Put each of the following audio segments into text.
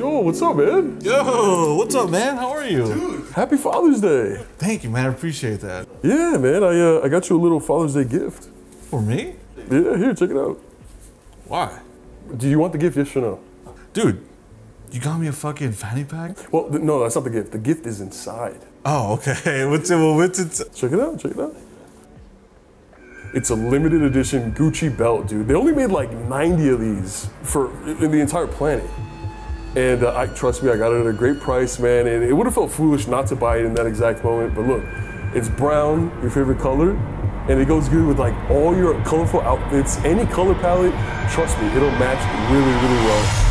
Joel, what's up, man? Yo, what's up, man? How are you? Dude, happy Father's Day. Thank you, man. I appreciate that. Yeah, man. I got you a little Father's Day gift. For me? Yeah, here, check it out. Why? Do you want the gift, yes or no? Dude, you got me a fucking fanny pack? Well, no, that's not the gift. The gift is inside. Oh, okay. What's it? Check it out, check it out. It's a limited edition Gucci belt, dude. They only made like 90 of these in the entire planet. And trust me, I got it at a great price, man. And it would have felt foolish not to buy it in that exact moment. But look, it's brown, your favorite color, and it goes good with like all your colorful outfits, any color palette. Trust me, it'll match really, really well.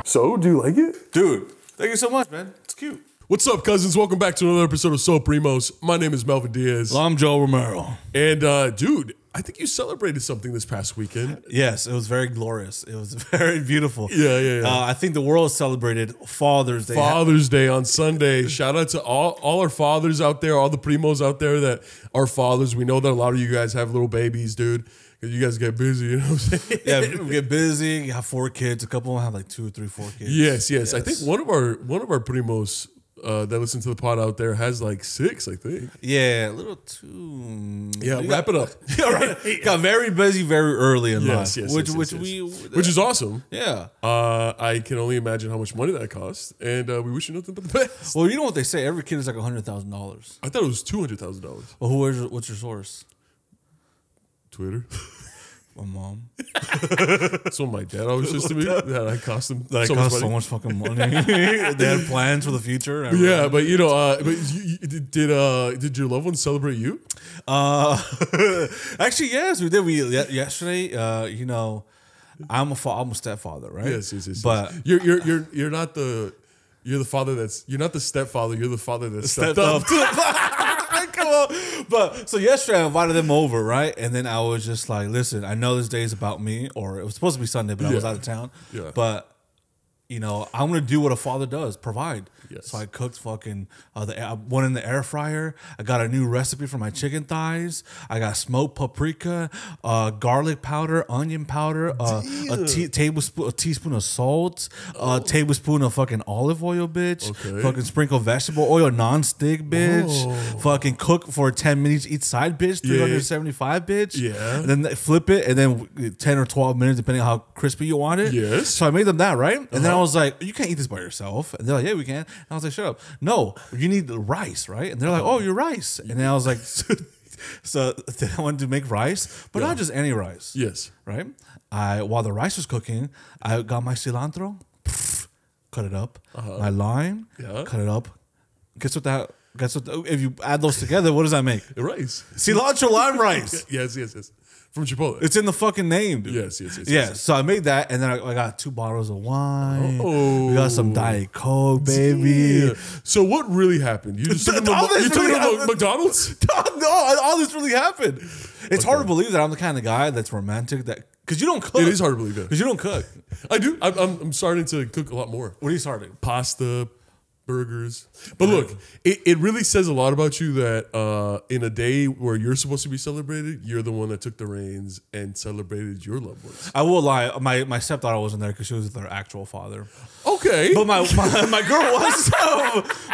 So, do you like it? Dude, thank you so much, man. It's cute. What's up, cousins? Welcome back to another episode of So Primos. My name is Melvin Diaz. Well, I'm Joe Romero. And, dude, I think you celebrated something this past weekend. Yes, it was very glorious. It was very beautiful. Yeah. I think the world celebrated Father's Day. Father's Day on Sunday. Shout out to all our fathers out there, all the primos out there that are fathers. We know that a lot of you guys have little babies, dude. Because you guys get busy, you know what I'm saying? Yeah, we get busy. You have 4 kids. A couple of them have like 2 or 3, 4 kids. Yes. I think one of our primos that listen to the pod out there has like 6, I think. Yeah, a little too. Yeah, wrap it up. Yeah, right. Got very busy very early in life. Which is awesome. Yeah. I can only imagine how much money that costs, and we wish you nothing but the best. Well, you know what they say? Every kid is like $100,000. I thought it was $200,000. Well, what's your source? Twitter. My mom. That's what my dad always says to me. That I cost them so much fucking money. They had plans for the future. Yeah, but you know, did your loved ones celebrate you? Actually, yes, we did. Yesterday, you know, I'm a stepfather, right? Yes. But you're not the father you're not the stepfather. You're the father that stepped up. Come on. But so yesterday I invited them over, right? And then I was just like, listen, I know this day is about me, or it was supposed to be Sunday, but I was out of town. Yeah. But you know, I'm gonna do what a father does, provide. Yes. So I cooked fucking one in the air fryer. I got a new recipe for my chicken thighs. I got smoked paprika, garlic powder, onion powder, a teaspoon of salt, a tablespoon of fucking olive oil, bitch. Okay. Fucking sprinkle vegetable oil, non-stick, bitch. Whoa. Fucking cook for 10 minutes each side, bitch. 375, bitch. Yeah. And then flip it, and then 10 or 12 minutes, depending on how crispy you want it. Yes. So I made them that, right? And then I was like, you can't eat this by yourself. And they're like, yeah, we can. And I was like, shut up. No, you need the rice, right? And they're like, oh, you're rice. And then I was like, so then I wanted to make rice, but not just any rice. Yes. Right? While the rice was cooking, I got my cilantro, cut it up. My lime, cut it up. Guess what? If you add those together, what does that make? Rice. Cilantro lime rice. Yes. From Chipotle. It's in the fucking name, dude. Yes. So I made that, and then I got 2 bottles of wine. Oh, we got some Diet Coke, baby. Yeah. So what really happened? You just took them to McDonald's? No, all this really happened. It's hard to believe that I'm the kind of guy that's romantic. Because you don't cook. It is hard to believe that. Because you don't cook. I do. I'm starting to cook a lot more. What are you starting? Pasta, burgers. But look, it really says a lot about you that in a day where you're supposed to be celebrated, you're the one that took the reins and celebrated your loved ones. I will lie. My stepdaughter wasn't there because she was with her actual father. Okay. Okay. But my girl was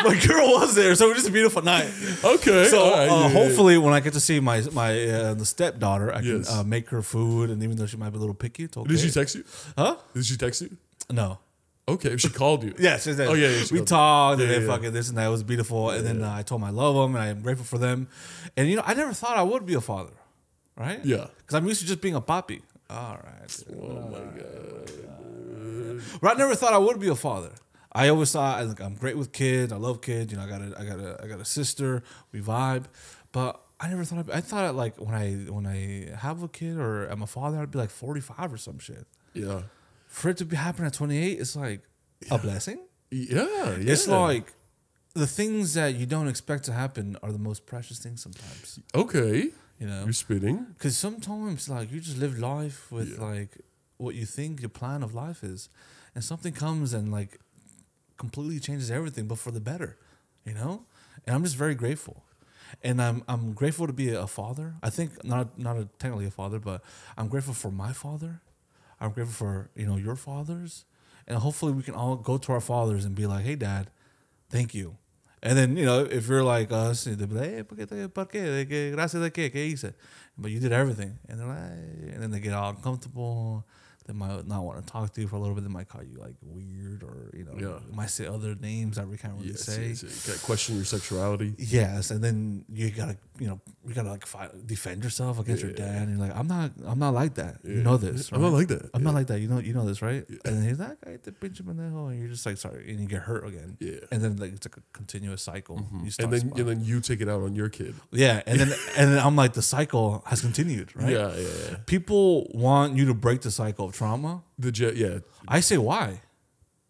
my girl was there, so it was just a beautiful night. Okay. So all right, yeah, hopefully, when I get to see my the stepdaughter, I Yes. can make her food, and even though she might be a little picky, it's okay. Did she text you? Huh? Did she text you? No. Okay, she called you. Yes, she did. Oh, yeah, we called talked, you. and then Yeah, yeah. fucking this and that. It was beautiful, and then I told them I love them, and I'm grateful for them. And you know, I never thought I would be a father, right? Yeah. Because I'm used to just being a papi. All right. Oh my god. But I never thought I would be a father. I always thought I'm great with kids. I love kids. You know, I got a sister. We vibe. But I never thought I thought like when I have a kid or I'm a father, I'd be like 45 or some shit. Yeah. For it to be happening at 28, it's like a blessing. Yeah. It's like the things that you don't expect to happen are the most precious things sometimes. Okay. You know, You're spitting. because sometimes like you just live life with like what you think your plan of life is, and something comes and like completely changes everything, but for the better, you know. And I'm just very grateful, and I'm grateful to be a father. I think technically a father, but I'm grateful for my father. I'm grateful for your fathers, and hopefully we can all go to our fathers and be like, "Hey, Dad, thank you." And then if you're like us, they'll be like, "Hey, ¿por qué? Gracias de qué? ¿Qué hice?" But you did everything, and they're like, and then they get all uncomfortable. They might not want to talk to you for a little bit. They might call you like weird, or might say other names that we can't really say. Yes. You gotta question your sexuality. Yes, and then you gotta like defend yourself against your dad. And you're like, I'm not like that. You know this, right? I'm not like that. I'm not like that. You know this, right? Yeah. And then he's like, "Ay, te pinche pendejo," and you're just like, sorry, and you get hurt again. Yeah. And then like it's like a continuous cycle. You start And then you take it out on your kid. yeah, and then I'm like, the cycle has continued, right? Yeah. People want you to break the cycle of trauma. Yeah. I say, why?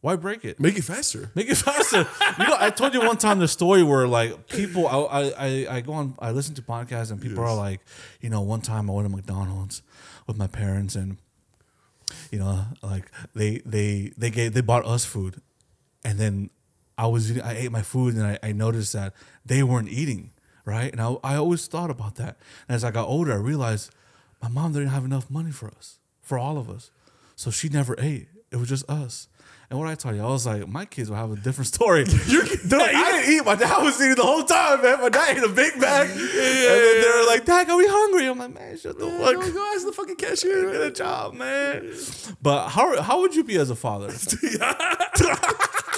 Why break it? Make it faster. Make it faster. I told you one time the story where like people, I go on, I listen to podcasts and people are like, one time I went to McDonald's with my parents and, like they bought us food, and then I ate my food and I noticed that they weren't eating, right? And I always thought about that. And as I got older, I realized my mom didn't have enough money for us, for all of us, so she never ate. It was just us. And what I told you, I was like, my kids will have a different story. I didn't eat. My dad was eating the whole time, man. My dad ate a Big Mac. And then they were like, "Dad, are we hungry?" I'm like, "Man, shut the fuck up. Go ask the fucking cashier. Get a job, man." But how would you be as a father?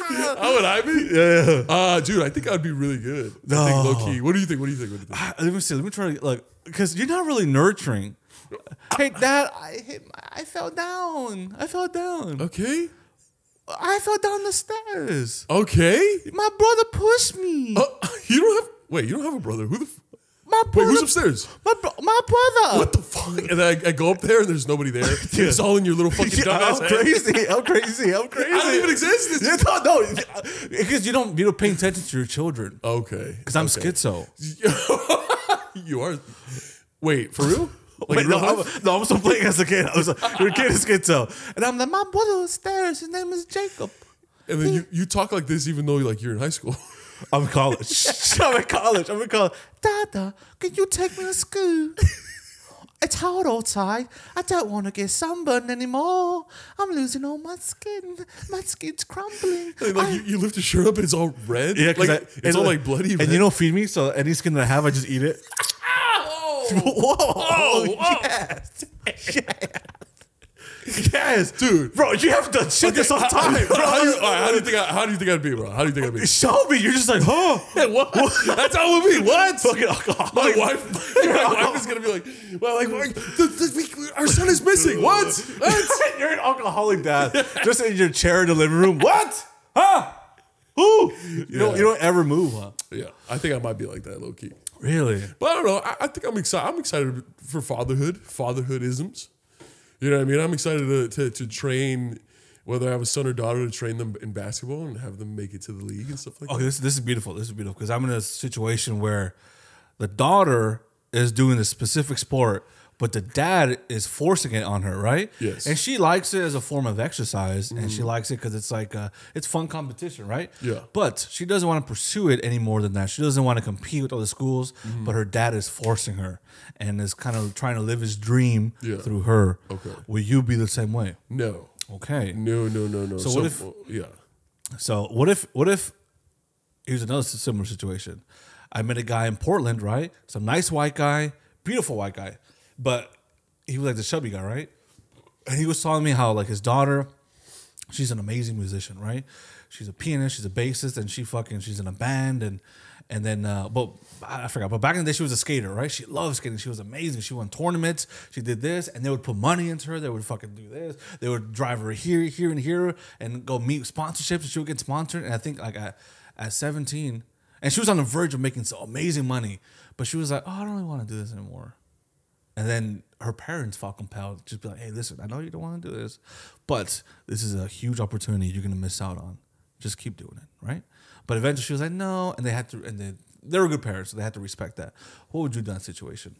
How would I be? Yeah. Dude, I think I'd be really good. I think low key. What do you think? Let me see. Let me try to like, because you're not really nurturing. Hey, Dad, I fell down. Okay. I fell down the stairs. Okay. My brother pushed me. You don't have a brother. Who the My brother, Wait, who's upstairs? My brother. What the fuck? And then I go up there and there's nobody there. It's all in your little fucking dumbass I'm head. crazy. I'm crazy. I don't even exist. No, because you don't pay attention to your children. Okay. Because I'm schizo. You are. Wait, for real? Like Wait, I'm still playing as a kid. I was like, your kid is schizo. And I'm like, my brother was upstairs. His name is Jacob. And then you talk like this even though like you're in high school. I'm in college. I'm in college. Dada, can you take me to school? It's hot outside. I don't want to get sunburned anymore. I'm losing all my skin. My skin's crumbling. Like you lift your shirt up and it's all red. Yeah, like it's all like bloody red. And you don't feed me, so any skin that I have, I just eat it. Whoa! Yes. Yes, dude, bro, you have to shit this all the time, bro. How do you think I'd be, bro? How do you think I'd be? Show me. You're just like, huh? What? That's how it would be. What? Fucking alcoholic. My wife is gonna be like, well, like our son is missing. What? You're an alcoholic dad, just in your chair in the living room. What? Huh? Who? You don't ever move, huh? Yeah, I think I might be like that, low key. Really? But I don't know. I think I'm excited. I'm excited for fatherhoodisms. You know what I mean? I'm excited to train, whether I have a son or daughter, to train them in basketball and have them make it to the league and stuff like that. Okay, this is beautiful. This is beautiful because I'm in a situation where the daughter is doing a specific sport, but the dad is forcing it on her, right? Yes. And she likes it as a form of exercise, and she likes it because it's like it's fun competition, right? Yeah. But she doesn't want to pursue it any more than that. She doesn't want to compete with other schools, but her dad is forcing her and is kind of trying to live his dream through her. Okay. Will you be the same way? No. Okay. No. So what if? Yeah. So what if here's another similar situation. I met a guy in Portland, right? Some nice white guy, beautiful white guy, but he was like the chubby guy, right? And he was telling me how like his daughter, she's an amazing musician, right? She's a pianist, she's a bassist, and she's in a band, and then but I forgot. But back in the day, she was a skater, right? She loved skating. She was amazing. She won tournaments. She did this, and they would put money into her. They would fucking do this. They would drive her here, and here, and go meet sponsorships. And she would get sponsored. And I think like at 17, and she was on the verge of making some amazing money, but she was like, "Oh, I don't really want to do this anymore." And then her parents felt compelled to just be like, "Hey, listen, I know you don't want to do this, but this is a huge opportunity you're gonna miss out on. Just keep doing it, right?" But eventually she was like, "No," and they were good parents, so they had to respect that. What would you do in that situation?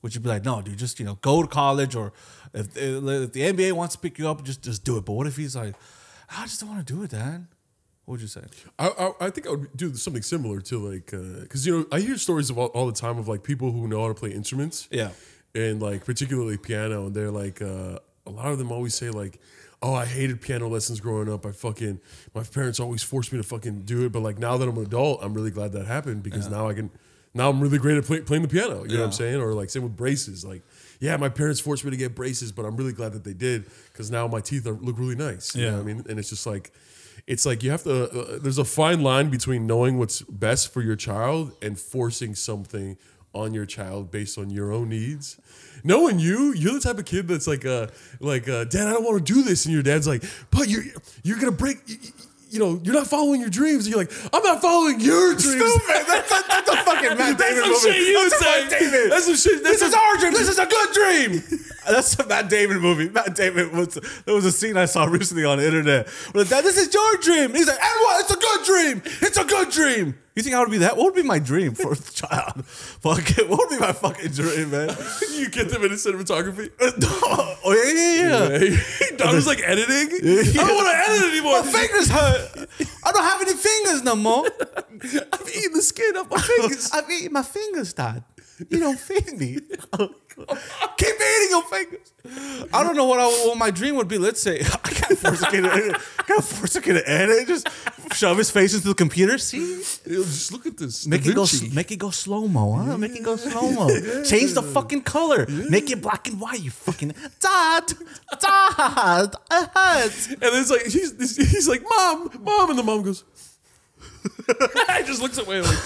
Would you be like, "No, dude, just go to college," or if the NBA wants to pick you up, just do it? But what if he's like, "I just don't want to do it, Dad"? What would you say? I think I would do something similar to like, because I hear stories of all the time of like people who know how to play instruments. Yeah. And like particularly piano, and they're like a lot of them always say like, "Oh, I hated piano lessons growing up. My parents always forced me to fucking do it, but like now that I'm an adult, I'm really glad that happened because now I'm really great at playing the piano." You know what I'm saying? Or like same with braces. Like, yeah, my parents forced me to get braces, but I'm really glad that they did because now my teeth look really nice. You know what I mean? And it's just like, it's like you have to. There's a fine line between knowing what's best for your child and forcing something on your child based on your own needs. Knowing you're the type of kid that's like, "Dad, I don't want to do this," and your dad's like, "But you're gonna break. You're not following your dreams." And you're like, "I'm not following your dreams." Stupid. That's a fucking Matt Damon movie. Shit you would say. That's some shit. This is our dream. This is a good dream. That's a Matt Damon movie. Matt Damon there was a scene I saw recently on the internet. Where Dad, this is your dream. He's like, "And what? It's a good dream. It's a good dream." You think I would be that? What would be my dream for a child? Fuck it. What would be my fucking dream, man? You get them into cinematography. Oh yeah. I was like editing. I don't want to edit anymore. My fingers hurt. I don't have any fingers no more. I've eaten the skin off my fingers. I've eaten my fingers, Dad. You don't feed me. Keep eating your fingers. I don't know what my dream would be. Let's say I can't force a kid to edit. Just shove his face into the computer. See, just look at this. Make it go slow mo. Huh? Make it go slow mo. Change the fucking color. Make it black and white. You fucking Dad. It hurts. And then it's like he's like, "Mom," and the mom goes. He just looks away like.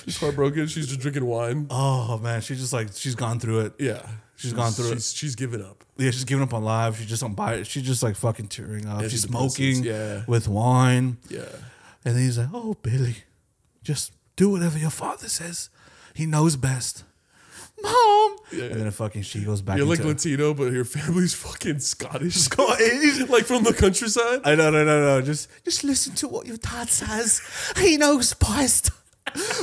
She's heartbroken. She's just drinking wine. Oh man, she's gone through it. Yeah, she's gone through it. She's given up. Yeah, she's giving up on life. She's just on buy. She's just like fucking tearing up. She's smoking with wine. Yeah, and then he's like, "Oh Billy, just do whatever your father says. He knows best." Mom, and then she goes back. You're like Latino, but your family's fucking Scottish, like from the countryside. I know. Just listen to what your dad says. He knows best.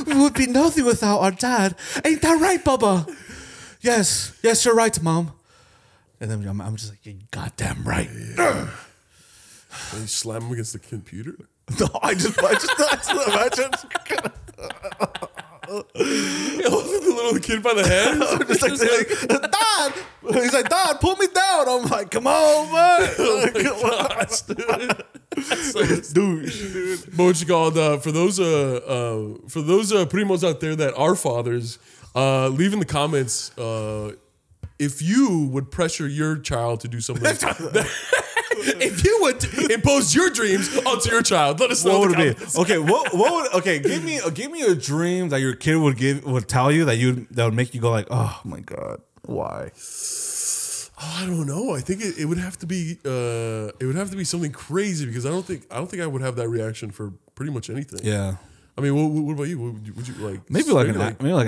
We would be nothing without our dad. Ain't that right, Bubba? Yes, you're right, Mom. And then I'm just like, "You're goddamn right." Yeah. And you slam him against the computer? No, I just imagine. The little kid by the head. Just like, "Dad!" He's like, "Dad, pull me down." I'm like, "Come on, man." Dude. But what you called for those primos out there that are fathers, leave in the comments if you would pressure your child to do something. If you would impose your dreams onto your child, let us know. What would it be? Okay, what would? Okay, give me a dream that your kid would tell you that would make you go like, "Oh my God, why?" Oh, I don't know. I think it would have to be something crazy because I don't think I would have that reaction for pretty much anything. Yeah. I mean, what about you? Would you like? Maybe like an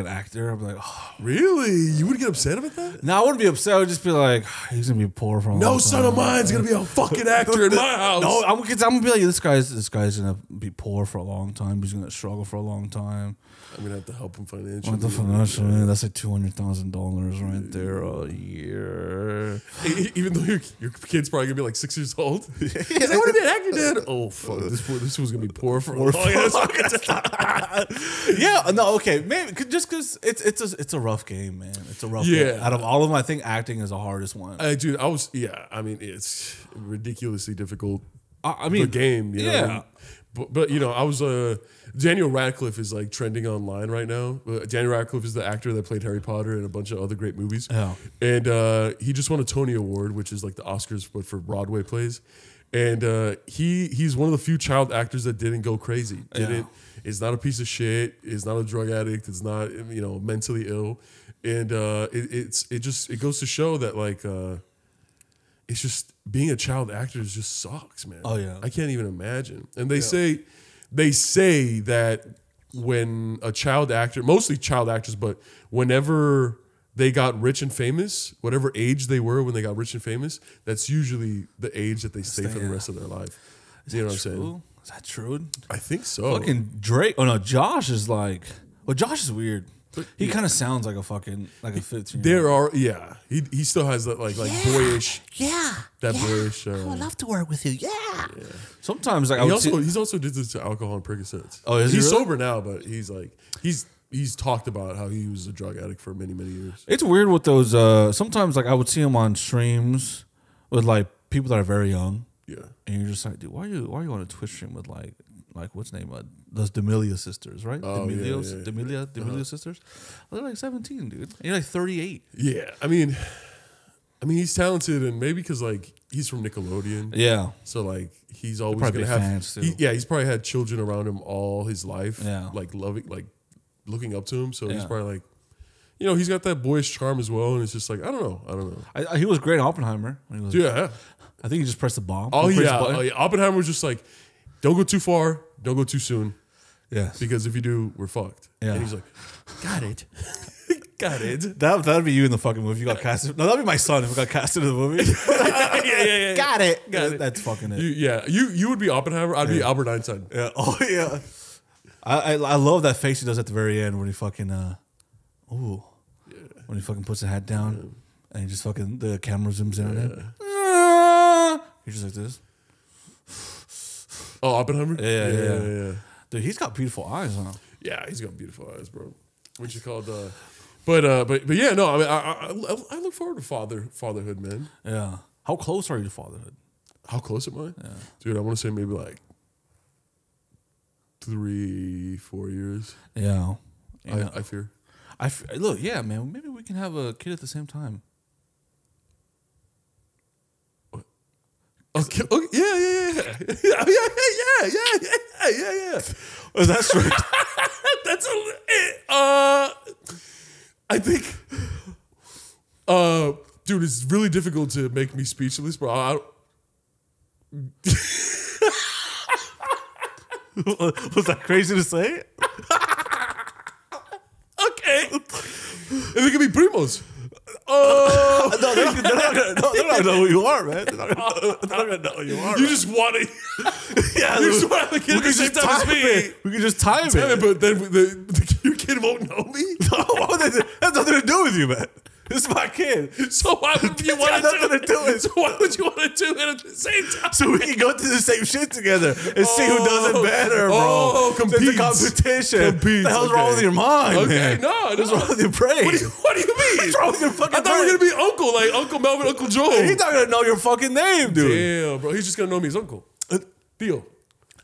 actor. I'd be like, "Oh, really? You would get upset about that?" No, I wouldn't be upset. I would just be like, "He's gonna be poor for a long time. No son of mine's gonna be a fucking actor in my house." No, I'm gonna be like, this guy's gonna be poor for a long time. He's gonna struggle for a long time. I'm gonna have to help him financially. That's like $200,000 right there a year. Even though your kid's probably gonna be like 6 years old. He's like, "I want to be an actor, Dad." Oh fuck, this was gonna be poor for a long time. Yeah, no, okay, maybe just because it's a rough game, man. It's a rough game. Out of all of them, I think acting is the hardest one. Dude, I mean, it's ridiculously difficult I mean, the game. You yeah. know? But you know, I was Daniel Radcliffe is like trending online right now. Daniel Radcliffe is the actor that played Harry Potter and a bunch of other great movies. Yeah. And he just won a Tony Award, which is like the Oscars but for Broadway plays. And he's one of the few child actors that didn't go crazy. Is not a piece of shit. Is not a drug addict. Is not, you know, mentally ill. And it goes to show that like it's just being a child actor just sucks, man. Oh yeah. I can't even imagine. And they say that when a child actor, mostly child actors, but whenever they got rich and famous, whatever age they were when they got rich and famous, that's usually the age that they stay for the rest of their life. You know what I'm saying? Is that true? I think so. Fucking Drake. Oh no, Josh is like. Well, Josh is weird. He kind of sounds like a fucking like a 15. There are he still has that like boyish boyish. I would love to work with you. Yeah. Sometimes like He's also did this to alcohol and Percocets. Oh, is he he's really? sober now, but he's like he's talked about how he was a drug addict for many years. It's weird with those. Sometimes like I would see him on streams with like people that are very young. Yeah. And you're just like, dude, why are you on a Twitch stream with like what's the name? Those D'Amelio sisters, right? Oh, D'Amelio sisters. They're like 17, dude. And you're like 38. Yeah, I mean, he's talented, and maybe because like he's from Nickelodeon. Yeah. So like he's always probably gonna have fans, too. he's probably had children around him all his life. Yeah. Like looking up to him. So he's Yeah. probably like, you know, he's got that boyish charm as well, and it's just like I don't know. He was great in Oppenheimer. When he was, Yeah. I think he just pressed the bomb. Oh He pressed yeah. the button. Oppenheimer was just like, don't go too far, don't go too soon, Yes. because if you do, we're fucked. Yeah. And he's like, got it, got it. That'd be you in the fucking movie. You got casted. No, that'd be my son if I got casted in the movie. yeah. Got it. That's fucking it. You would be Oppenheimer. I'd be Albert Einstein. Yeah. Oh yeah. I love that face he does at the very end when he fucking when he fucking puts the hat down and he just fucking the camera zooms in on him. He's just like this. Oh, Oppenheimer. Yeah. Dude, he's got beautiful eyes, huh? Yeah, he's got beautiful eyes, bro. What you called? But yeah, no. I mean, I look forward to fatherhood, man. Yeah. How close are you to fatherhood? How close am I? Yeah. Dude, I want to say maybe like 3-4 years. Yeah. I fear. Look, yeah, man. Maybe we can have a kid at the same time. Okay. Yeah. Oh, that's right. That's I think. Dude, it's really difficult to make me speechless, bro. Was that crazy to say? Okay. If it could be primos. No, they're not gonna know who you are, man. They're not gonna know who you are. You just want to. Yeah, you just want to kid at the same time as me. We can just time it. But then your kid won't know me. That's nothing to do with you, man. This is my kid. So why would you want to do it? So why would you want to do it at the same time? So we can go through the same shit together and see who does it better, bro. Oh, It's a competition. What the hell's wrong with your mind, Okay, man? no. What's wrong with your brain? What do you mean? What's wrong with your fucking I thought we brain? were gonna be uncle, like Uncle Melvin, Uncle Joe. He's not gonna know your fucking name, dude. Damn, bro. He's just gonna know me as uncle. Theo.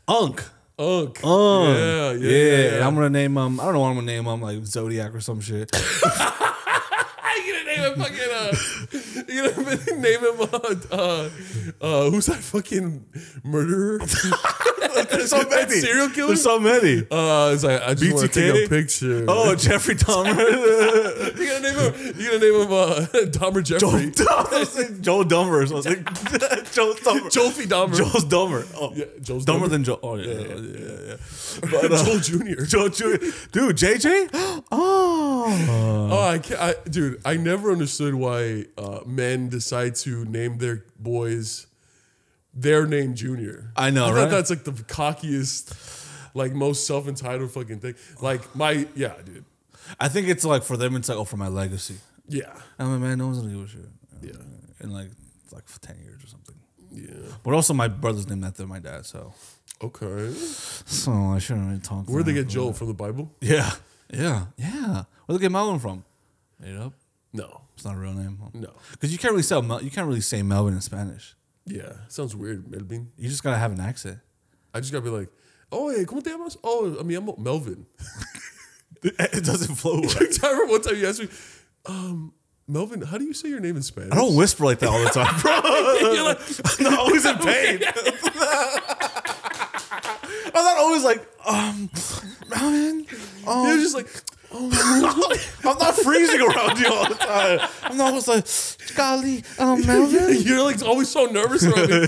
Unk. Unk. Yeah. Yeah. I'm gonna name him. I don't know what I'm gonna name him, like Zodiac or some shit. You're gonna name him fucking you're gonna name him who's that fucking murderer? There's so many. Serial killer? There's so many. It's like I just want to take a picture. Oh, Jeffrey Dahmer. You're gonna name him Dahmer Jeffrey. Joe Dummer. So I was like, Joe Dummer. Joelfie Dahmer. Joe's Dumber. Oh, Yeah, Joel's dumber Dahmer. than Joe. Oh yeah. But, Joel Jr. Joe Jr. Dude, JJ. Oh, Dude, I never understood why men decide to name their boys their name Junior. I know, I thought right? that's like the cockiest, like most self-entitled fucking thing. Like dude. I think it's like for them. It's like, oh, for my legacy. Yeah. I'm like, man, no one's gonna give a shit. Yeah. In like for 10 years or something. Yeah. But also, my brother's named after my dad, so I shouldn't really talk. Where'd they get Joel from the Bible? Yeah. Where'd they get Melvin from? Made up. No. It's not a real name. No. Because you can't really say Melvin in Spanish. Yeah, sounds weird, Melvin. You just gotta have an accent. I just gotta be like, oh, hey, ¿cómo te llamas? Oh, I mean, I'm Melvin. It doesn't flow right. I remember one time you asked me, Melvin, how do you say your name in Spanish? I don't whisper like that all the time, bro. You're like, I'm always in pain. I'm not always like, Melvin. you're just like, I'm not freezing around you all the time. I'm not always like, golly, Melvin. you're like always so nervous around me.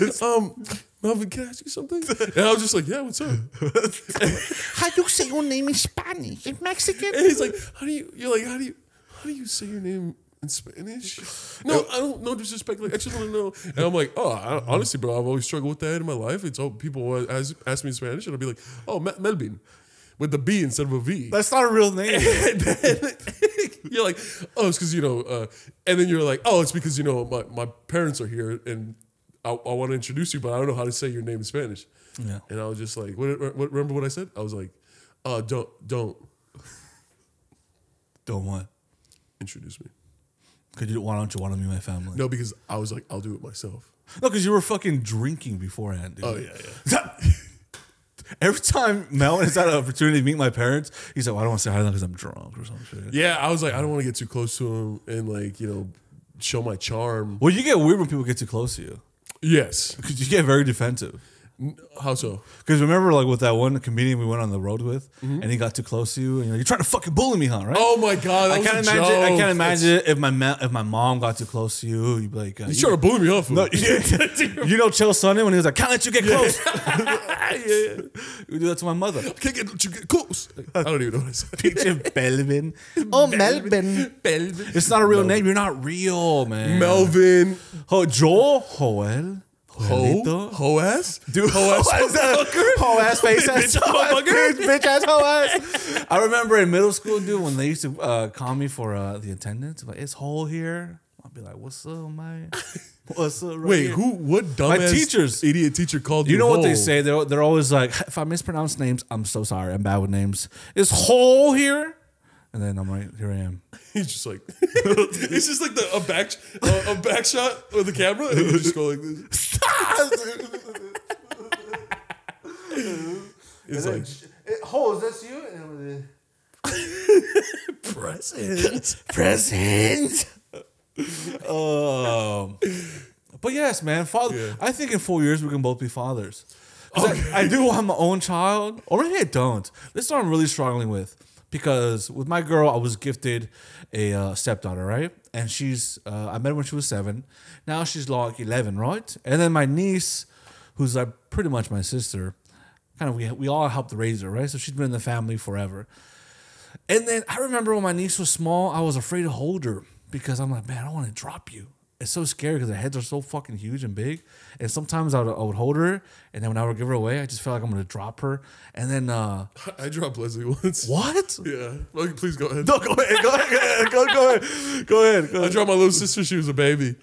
Melvin, can I ask you something? And I was just like, yeah, what's up? How do you say your name in Spanish? In Mexican? And he's like, how do you say your name in Spanish? No, I don't, no disrespect. Like, I just want to know. And I'm like, honestly, bro, I've always struggled with that in my life. It's all people ask me in Spanish, and I'll be like, oh, Melvin, with the B instead of a V. That's not a real name. And then you're like, oh, it's because, and then you're like, oh, it's because, my parents are here, and I want to introduce you, but I don't know how to say your name in Spanish. Yeah. And I was just like, what remember what I said? I was like, don't Don't what? introduce me. Why don't you want to be my family? No, because I was like, I'll do it myself. No, because you were fucking drinking beforehand, dude. Oh, yeah. Every time Melvin has had an opportunity to meet my parents, he's like, well, I don't want to say hi to them because I'm drunk or some shit. Yeah, I was like, I don't want to get too close to him and like, show my charm. Well, you get weird when people get too close to you. Yes. Because you get very defensive. How so? Because remember, like with that one comedian we went on the road with, and he got too close to you, and you're trying to fucking bully me, huh? Right? Oh my god! I can't imagine. I can't imagine if my mom got too close to you, you'd be like, "You trying to bully me off?" No, Chael Sonnen when he was like, "Can't let you get close." Yeah. We do that to my mother. Can't let you get close. I don't even know what I said. Picture Belvin. Oh, Melvin. It's not a real name. You're not real, man. Melvin. Joel. Ho-ass? Dude, ho-ass face ass bitch ass ho-ass. I remember in middle school, dude, when they used to call me for the attendance, like, it's Hole here. I'll be like, what's up, man? What's up, right Wait, here? what dumbass idiot teacher called you? You know Hole? what they say? They're always like, if I mispronounce names, I'm so sorry. I'm bad with names. Is Hole here? And then I'm like, here I am. He's just like, it's just like a back shot of the camera, and you just go like this. It's like, Hole, is that you? Present. But yes, man, father. Yeah. I think in 4 years we can both be fathers. Okay. I do want my own child, or maybe I don't. This is what I'm really struggling with. Because with my girl, I was gifted a stepdaughter, right? And she's, I met her when she was 7. Now she's like 11, right? And then my niece, who's like pretty much my sister, kind of, we all helped raise her, right? So she's been in the family forever. And then I remember when my niece was small, I was afraid to hold her because I'm like, man, I don't want to drop you. It's so scary because their heads are so fucking huge and big. And sometimes I would hold her, and then when I would give her away, I just felt like I'm going to drop her. And then... I dropped Leslie once. What? Yeah. Well, please go ahead. No, go ahead. I dropped my little sister. She was a baby.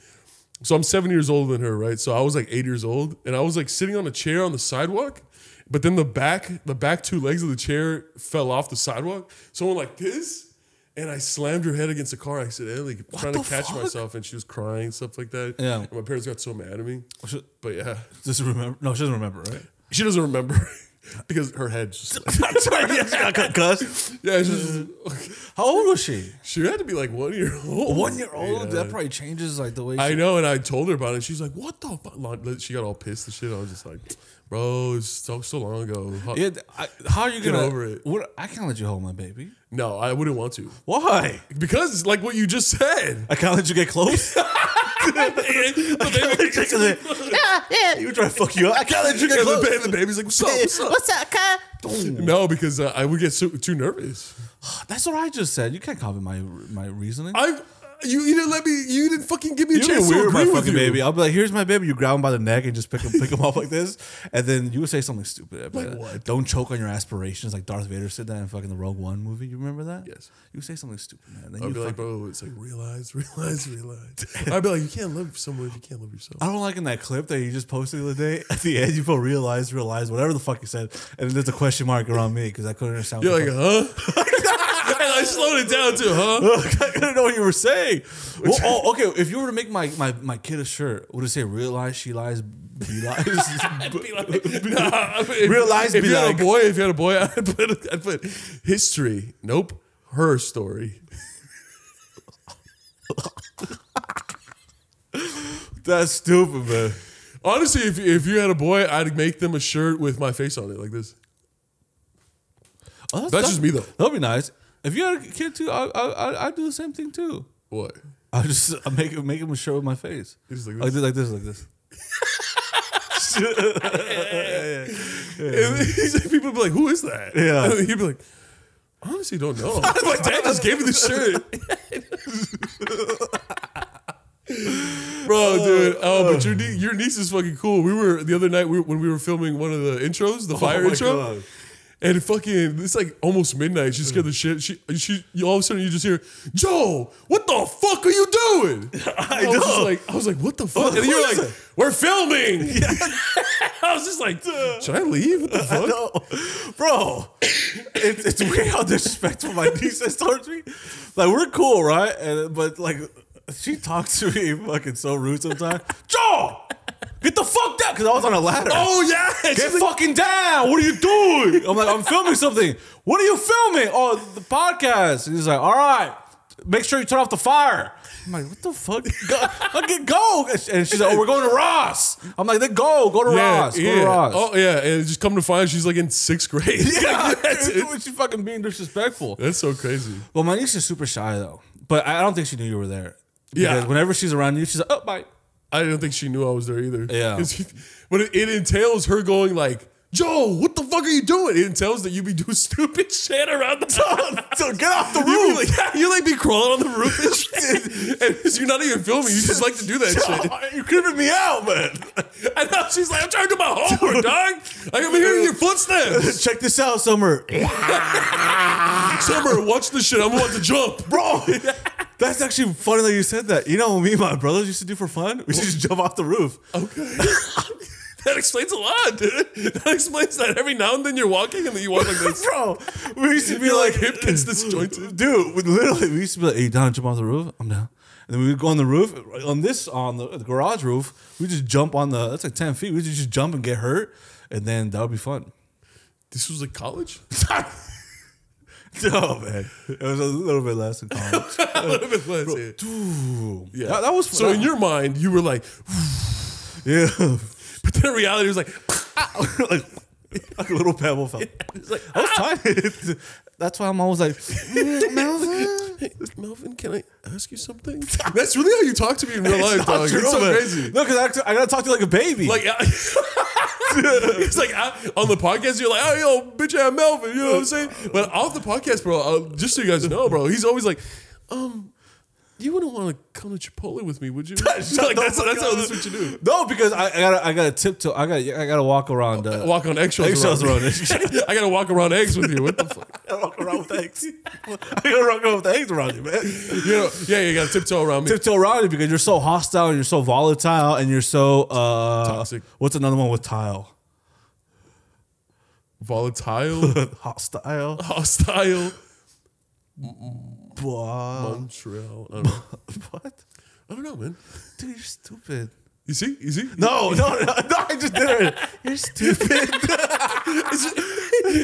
So I'm 7 years older than her, right? So I was like 8 years old, and I was like sitting on a chair on the sidewalk, but then the back 2 legs of the chair fell off the sidewalk. So I went like this. And I slammed her head against the car accidentally, trying to catch myself, and she was crying, stuff like that. Yeah. And my parents got so mad at me. But yeah. Does she remember? No, she doesn't remember, right? She doesn't remember because her head just... got concussed? Yeah. Just, how old was she? She had to be like 1 year old. 1 year old? Yeah. That probably changes like the way I know, and I told her about it. She's like, what the fuck? She got all pissed and shit. I was just like... Bro, it's so long ago. How are you going to... Get over it. I can't let you hold my baby. No, I wouldn't want to. Why? Because like what you just said. I can't let you get close? You were trying to fuck you up. I can't let you get close. And the baby's like, what's up, car? No, because I would get too nervous. That's what I just said. You can't copy my reasoning. You didn't let me. You didn't fucking give me a chance to agree with my fucking you. baby. I'll be like, "Here's my baby." You grab him by the neck and just pick him up like this, and then you would say something stupid. Like what? Don't choke on your aspirations, like Darth Vader said that in fucking the Rogue One movie. You remember that? Yes. You would say something stupid, man. Then I'd be like, bro, it's like realize. I'd be like, you can't love someone if you can't love yourself. I don't like in that clip that you just posted the other day. At the end, you put realize, whatever the fuck you said, and then there's a question mark around me because I couldn't understand. You're like, huh? I slowed it down too, huh? I didn't know what you were saying. Well, oh, okay. If you were to make my kid a shirt, would it say "Real lies, she lies, be lies"? Real lies. If you had a boy, I'd put history. Nope, her story. That's stupid, man. Honestly, if you had a boy, I'd make them a shirt with my face on it, like this. Oh, that's just me, though. That'd be nice. If you had a kid too, I'd do the same thing too. What? I just make him a shirt with my face. Just like this. Like this. And people be like, "Who is that?" Yeah. And he'd be like, "Honestly, don't know." My dad just gave me the shirt. Bro, dude. Oh, but your niece is fucking cool. We were the other night when we were filming one of the intros, the fire intro. God. And fucking, it's like almost midnight. She scared the shit. She all of a sudden you just hear, "Joe, what the fuck are you doing?" I was like, "What the fuck?" And you're like, "We're filming." Yeah. I was just like, "Should I leave? What the fuck?" Bro, it's weird how disrespectful my niece is towards me. Like, we're cool, right? But like, she talks to me fucking so rude sometimes. "Joe, get the fuck down!" Because I was on a ladder. Oh yeah, get fucking down! What are you doing? I'm like, "I'm filming something." "What are you filming?" "Oh, the podcast." And he's like, "All right, make sure you turn off the fire." I'm like, "What the fuck?" Go. And she's like, "Oh, we're going to Ross." I'm like, "Then go to Ross. Go to Ross." Oh yeah, and just come to find she's like in 6th grade. Yeah, she's fucking being disrespectful. That's so crazy. Well, my niece is super shy though, but I don't think she knew you were there. Yeah, because whenever she's around you, she's like, "Oh, bye." I don't think she knew I was there either. Yeah. But it entails her going like, "Joe, what the fuck are you doing?" It entails that you be doing stupid shit around the house. So get off the roof. You like be crawling on the roof and shit. And you're not even filming. You just like to do that shit. You're creeping me out, man. And now she's like, "I'm trying to do my homework, dog. Like, I'm hearing your footsteps." Check this out, Summer. Summer, watch this shit. I'm about to jump. Bro. That's actually funny that you said that. You know what me and my brothers used to do for fun? We used to just jump off the roof. Okay. That explains a lot, dude. That explains that every now and then you're walking and then you walk like this. Bro, we used to be like hip gets disjointed. Dude, we used to be like, "Hey, down, jump off the roof." "I'm down." And then we would go on the roof, on the garage roof. We just jump on that's like 10 feet. We just jump and get hurt. And then that would be fun. This was like college? No, man. It was a little bit less in college. A little bit less, bro, yeah. That was fun. So in your mind, you were like, yeah. But then in reality, it was like, like a little pebble fell. It's like, I was tired. That's why I'm always like, Melvin? Hey, Melvin, can I ask you something? That's really how you talk to me in real life, dog. It's so crazy. No, because I gotta talk to you like a baby. Like, it's like on the podcast, you're like, "Oh, yo, bitch, I'm Melvin." You know what I'm saying? But off the podcast, bro, just so you guys know, bro, he's always like, "You wouldn't want to come to Chipotle with me, would you?" Like, that's how this is what you do. No, because I gotta tiptoe. I gotta walk around. Walk on eggshells around. I gotta walk around eggs with you. What the fuck? I gotta walk around with eggs. I gotta walk around with eggs around you, man. You gotta tiptoe around me. Tiptoe around you because you're so hostile and you're so volatile and you're so toxic. What's another one with tile? Volatile. Hostile. Montreal. I don't know. What? I don't know, man. Dude, you're stupid. You see? No, I just did it. You're stupid.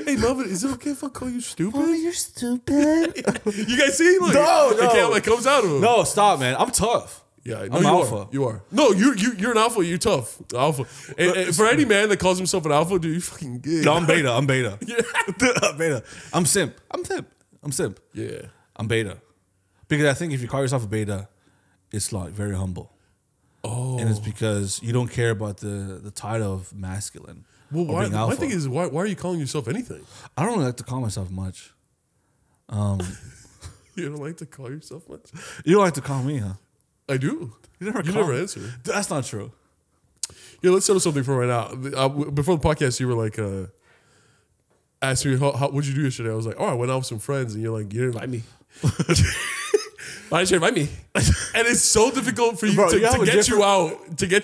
Hey, Melvin, is it okay if I call you stupid? Oh, you're stupid. You guys see? Look, No. It comes out of him. No, stop, man. I'm tough. Yeah, I'm alpha. You are. No, you're an alpha. You're tough. Alpha. And for any man that calls himself an alpha, dude, you fucking good. No, I'm beta. Yeah. I'm beta. I'm simp. Yeah. I'm beta. Because I think if you call yourself a beta, it's like very humble. Oh. And it's because you don't care about the title of masculine. Well, or being alpha. my thing is, why are you calling yourself anything? I don't like to call myself much. You don't like to call yourself much? You don't like to call me, huh? I do. You never answer. That's not true. Yeah, let's settle something for right now. Before the podcast, you were like, asked me, how what'd you do yesterday? I was like, "Oh, I went out with some friends." And you're like, "You didn't invite me." Why didn't you invite me? And it's so difficult for you, to get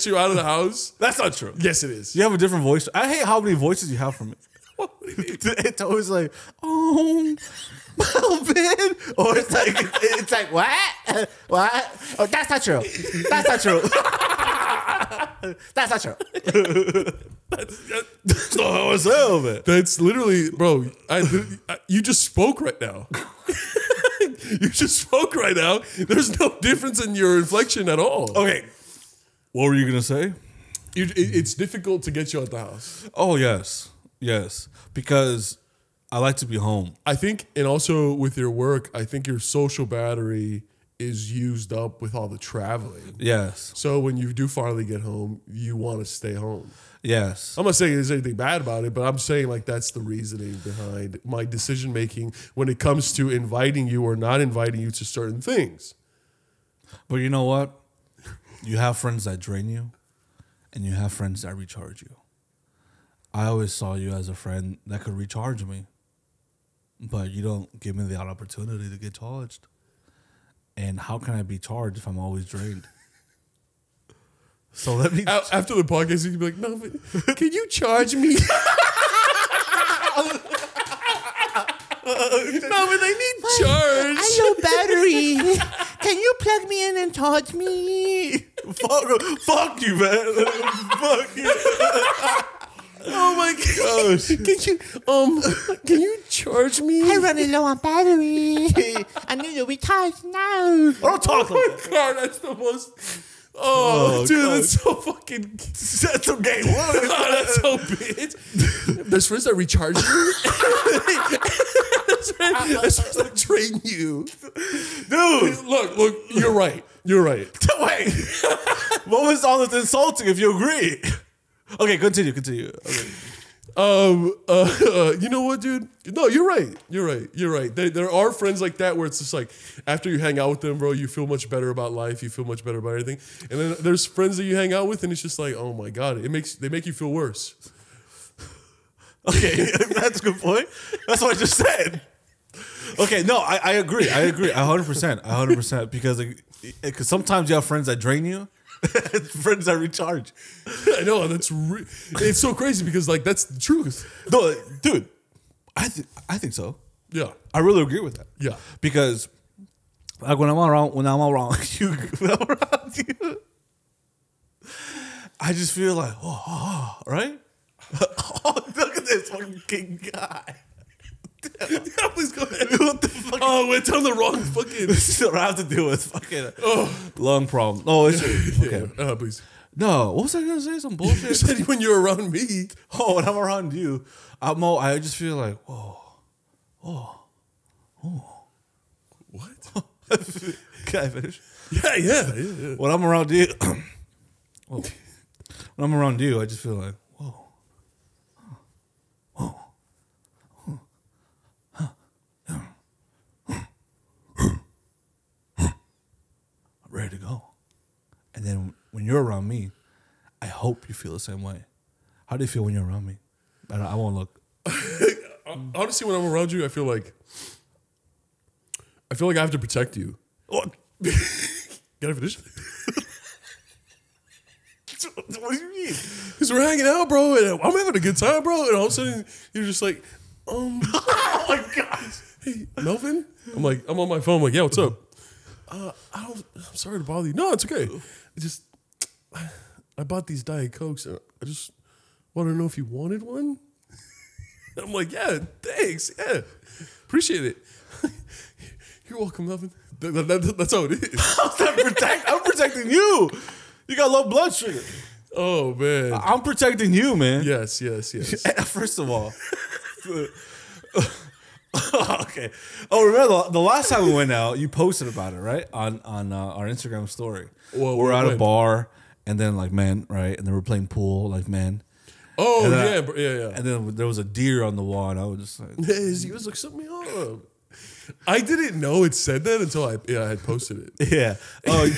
you out of the house. That's not true. Yes, it is. You have a different voice. I hate how many voices you have from me. It's always like, "Oh, Melvin, or it's like what? What? Oh, that's not true. That's not true. That's not true. That's not how I say, Melvin. That's literally, bro. You just spoke right now. You just spoke right now. There's no difference in your inflection at all. Okay, what were you gonna say? It's difficult to get you out the house. Oh yes, because I like to be home. I think, and also with your work, I think your social battery is used up with all the traveling. Yes. So when you do finally get home, you want to stay home. Yes. I'm not saying there's anything bad about it, but I'm saying like that's the reasoning behind my decision making when it comes to inviting you or not inviting you to certain things. But you know what? You have friends that drain you, and you have friends that recharge you. I always saw you as a friend that could recharge me, but you don't give me the opportunity to get charged. And how can I be charged if I'm always drained? So let me... After the podcast, you can be like, no, but can you charge me? No, but they need charge. I have no battery. Can you plug me in and charge me? Fuck you, man. Fuck you. Oh my gosh! Can you charge me? I'm running low on battery. I need to recharge now. Don't talk like that. God, that's the most. Oh, dude, God. that's so fucking. That's so gay. That's so bitch. There's friends that recharge you. There's friends that train you, dude. Look. You're right. Wait. What was all this insulting if you agree? Okay, continue. Okay. You know what, dude? No, you're right. There are friends like that where it's just like after you hang out with them, bro, you feel much better about life. You feel much better about everything. And then there's friends that you hang out with, and it's just like, oh my god, they make you feel worse. Okay, that's a good point. That's what I just said. Okay, no, I agree. 100%. Because sometimes you have friends that drain you. Friends that recharge. I know it's so crazy because like that's the truth. No, dude, I think so. Yeah, I really agree with that. yeah. Because like when I'm around you, I just feel like right. Oh, look at this fucking guy. Yeah, please go ahead. What the fuck? Oh, we're telling the wrong fucking. This don't have to do with fucking lung problem. Oh, it's okay. Yeah, please. No, what was I gonna say? Some You bullshit. said when you're around me. Oh, when I'm around you, I just feel like What? Can I finish? Yeah. When I'm around you, when I'm around you, I just feel like I'm ready to go. And then when you're around me, I hope you feel the same way. How do you feel when you're around me? I won't look. Honestly, when I'm around you, I feel like I have to protect you. What? Gotta finish. What do you mean? Because we're hanging out, bro, and I'm having a good time, bro. And all of a sudden, you're just like, Oh my gosh. hey, Melvin? I'm on my phone. I'm like, yeah, what's up? I'm sorry to bother you. No, it's okay. I bought these Diet Cokes, and I just want to know if you wanted one. I'm like, yeah, thanks. Yeah, appreciate it. You're welcome, Melvin. That's how it is. I'm protecting you. You got low blood sugar. Oh, man. I'm protecting you, man. Yes. First of all. Okay. Oh, remember the last time we went out, you posted about it, right? On our Instagram story. Well, we're at a when? bar, and then like men, right? And then we're playing pool, like men. Oh, And then yeah. And then there was a deer on the wall, and I was just like, He was like, set me up. I didn't know it said that until I had posted it. yeah. Oh,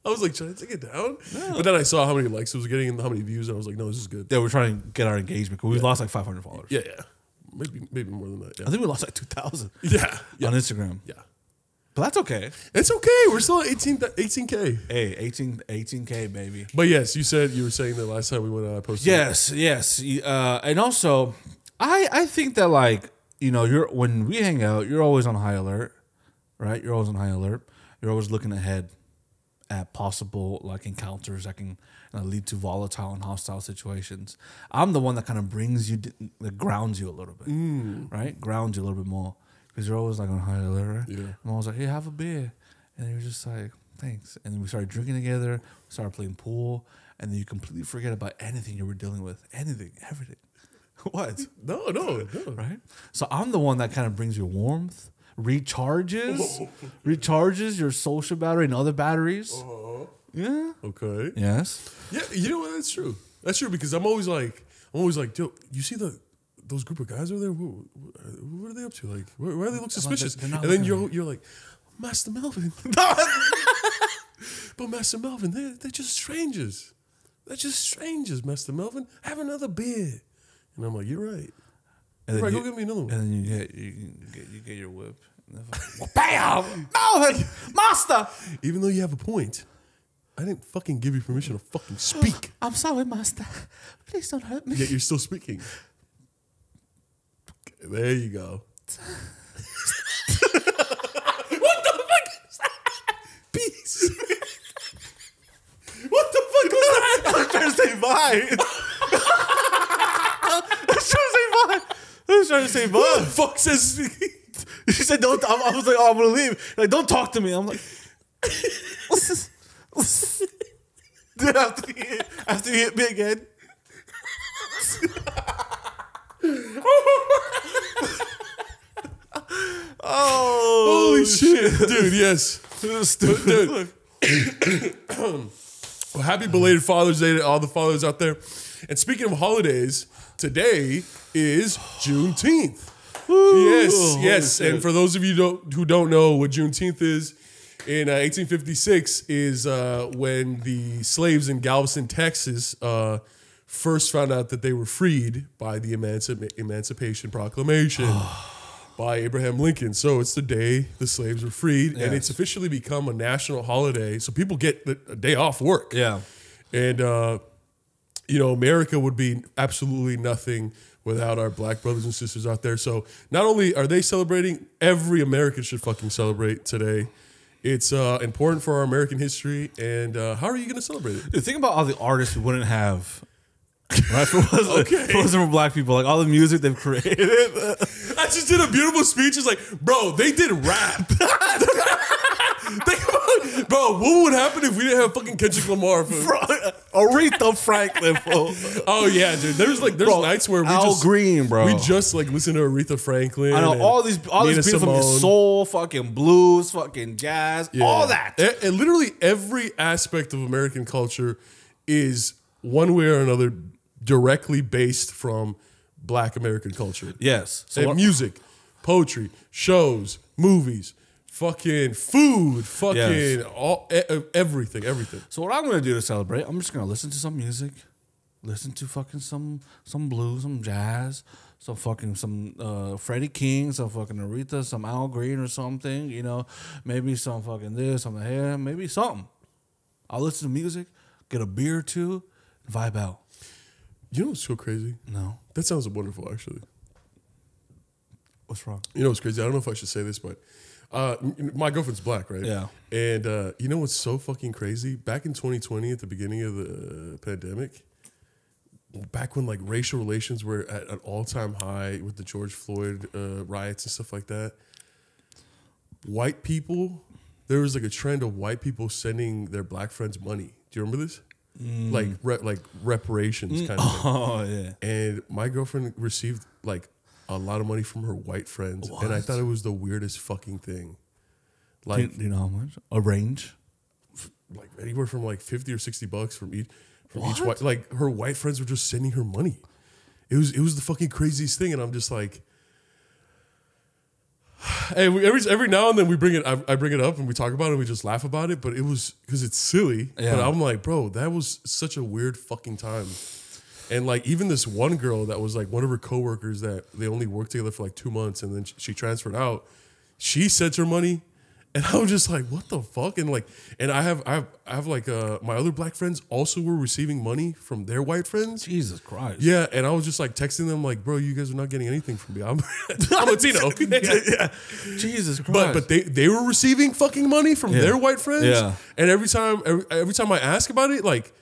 I was like, should I take it down? No. But then I saw how many likes it was getting and how many views, and I was like, no, this is good. yeah, we're trying to get our engagement because we lost like 500 followers. Yeah. Maybe more than that. I Yeah. think we lost like 2,000 Yeah. on Instagram. Yeah. But that's okay. It's okay. We're still at 18K. Hey, 18K, baby. But yes, you were saying that last time we went out, I posted. Yes. And also, I think that like you know, when we hang out, you're always on high alert, right? You're always on high alert. You're always looking ahead at possible like encounters that can lead to volatile and hostile situations. I'm the one that kind of brings you, that grounds you a little bit, right? Grounds you a little bit more because you're always like on high alert. Right? Yeah. I'm always like, hey, have a beer, and you're just like, thanks. And then we started drinking together, started playing pool, and then you completely forget about anything you were dealing with, anything, everything. What? No. Right? So I'm the one that kind of brings you warmth, recharges your social battery and other batteries. Yeah. Okay. Yes. Yeah, you know what? That's true. That's true because I'm always like, yo, you see those group of guys over there? What are they up to? Like, why do they look suspicious? They're not And then looking you're like, Master Melvin. But Master Melvin, they're just strangers. They're just strangers, Master Melvin. Have another beer. And I'm like, you're right. And Right, then go get me another one. And then you get your whip. Bam! Melvin! Master! Even though you have a point, I didn't fucking give you permission to fucking speak. I'm sorry, master. Please don't hurt me. Yet you're still speaking. There you go. What the fuck is that? Peace. What the fuck was that? I was trying to say bye. I was trying to say bye. Who the fuck says? She said, don't. I was like, oh, I'm going to leave. Like, don't talk to me. I'm like, dude, after you hit me again. Oh, Holy shit, dude! Yes, stupid. dude. Well, happy belated Father's Day to all the fathers out there. And speaking of holidays, today is Juneteenth. Yes. And for those of you who don't know what Juneteenth is, in 1856 is when the slaves in Galveston, Texas, first found out that they were freed by the Emancipation Proclamation by Abraham Lincoln. So it's the day the slaves were freed, and it's officially become a national holiday. So people get a day off work. Yeah. And, America would be absolutely nothing without our black brothers and sisters out there. So not only are they celebrating, every American should fucking celebrate today. It's important for our American history. And how are you going to celebrate it? Dude, think about all the artists we wouldn't have. Right? If it wasn't for black people, like all the music they've created. I just did a beautiful speech. It's like, bro, they did rap. Bro, what would happen if we didn't have fucking Kendrick Lamar? Aretha Franklin, bro. Oh yeah, dude. There's nights where we Al Green, bro. We just like listen to Aretha Franklin. I know all these Nina beautiful Simone. soul, fucking blues, fucking jazz, all that. And literally every aspect of American culture is one way or another directly based from Black American culture. Yes. So music, poetry, shows, movies, fucking food, fucking everything. So what I'm gonna do to celebrate, I'm just gonna listen to some music, listen to fucking some blues, some jazz, some Freddie King, some fucking Aretha, some Al Green or something, maybe some fucking this, some hair, maybe something. I'll listen to music, get a beer or two, vibe out. You know what's so crazy? No. That sounds wonderful, actually. What's wrong? You know what's crazy? I don't know if I should say this, but my girlfriend's black, right? Yeah. And you know what's so fucking crazy? Back in 2020, at the beginning of the pandemic, back when like racial relations were at an all-time high with the George Floyd riots and stuff like that, white people, there was like a trend of white people sending their black friends money. Do you remember this? Like reparations kind of thing. Oh yeah. And my girlfriend received like a lot of money from her white friends, and I thought it was the weirdest fucking thing. Like, do you know how much? A range? Like anywhere from like $50 or $60 from each white. Like her white friends were just sending her money. It was the fucking craziest thing, and I'm just like, hey, every now and then we bring it. I bring it up and we talk about it. and We just laugh about it, but it was because it's silly. Yeah. But I'm like, bro, that was such a weird fucking time. And like even this one girl that was like one of her coworkers that they only worked together for like 2 months and then she transferred out. She sent her money, And I was just like, what the fuck? And like, and I have like my other black friends also were receiving money from their white friends. Jesus Christ. Yeah, and I was just like texting them like, bro, you guys are not getting anything from me. I'm Latino. Yeah. Jesus Christ. But they were receiving fucking money from their white friends. Yeah. And every time I ask about it, like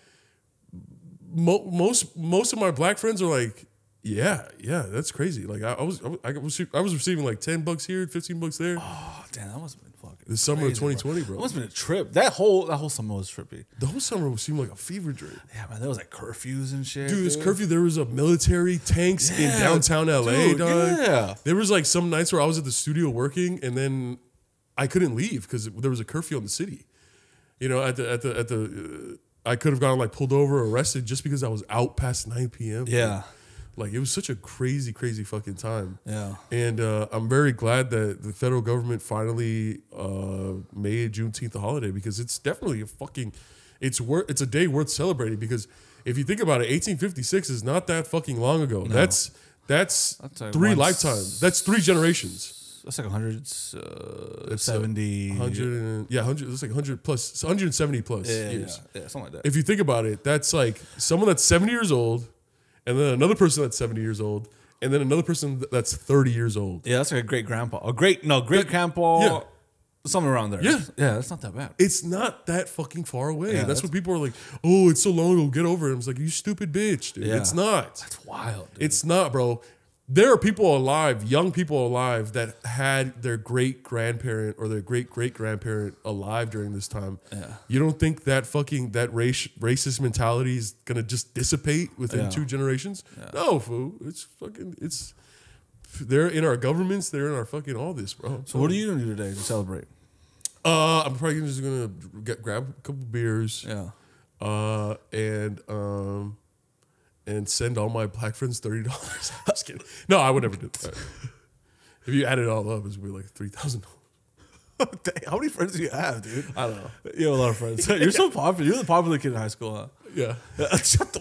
most of my black friends are like, yeah, that's crazy. Like I was receiving like $10 here, $15 there. Oh, damn, that must have been fucking The summer of crazy, 2020, bro. It must have been a trip. That whole summer was trippy. The whole summer seemed like a fever dream. Yeah, man, there was like curfews and shit. Dude, this curfew, there was a military tanks in downtown LA, dude, dog. yeah. There was like some nights where I was at the studio working and then I couldn't leave because there was a curfew in the city. You know, I could have gotten like pulled over, arrested just because I was out past 9 p.m. Yeah. Like it was such a crazy fucking time. Yeah. And I'm very glad that the federal government finally made Juneteenth a holiday because it's definitely it's a day worth celebrating because if you think about it, 1856 is not that fucking long ago. No. That's like 3 lifetimes. That's 3 generations. That's like 170. 100. It's like 100 plus, 170 plus years. Yeah, something like that. If you think about it, that's like someone that's 70 years old, and then another person that's 70 years old, and then another person that's 30 years old. Yeah, that's like a great grandpa. Great grandpa. Yeah. Somewhere around there. Yeah. Yeah, that's not that bad. It's not that fucking far away. Yeah, that's what people are like, oh, it's so long ago, get over it. I was like, you stupid bitch, dude. Yeah. It's not. That's wild, dude. It's not, bro. There are people alive, young people alive, that had their great grandparent or their great great grandparent alive during this time. Yeah. You don't think that racist mentality is gonna just dissipate within 2 generations? Yeah. No, fool. It's they're in our governments, they're in our fucking all this, bro. So what are you gonna do today to celebrate? I'm probably just gonna grab a couple beers. Yeah. And send all my black friends $30. I'm just kidding. No, I would never do that. If you add it all up, it's gonna be like $3,000. How many friends do you have, dude? I don't know. You have a lot of friends. You're so popular. You're the popular kid in high school, huh? Yeah. Shut the.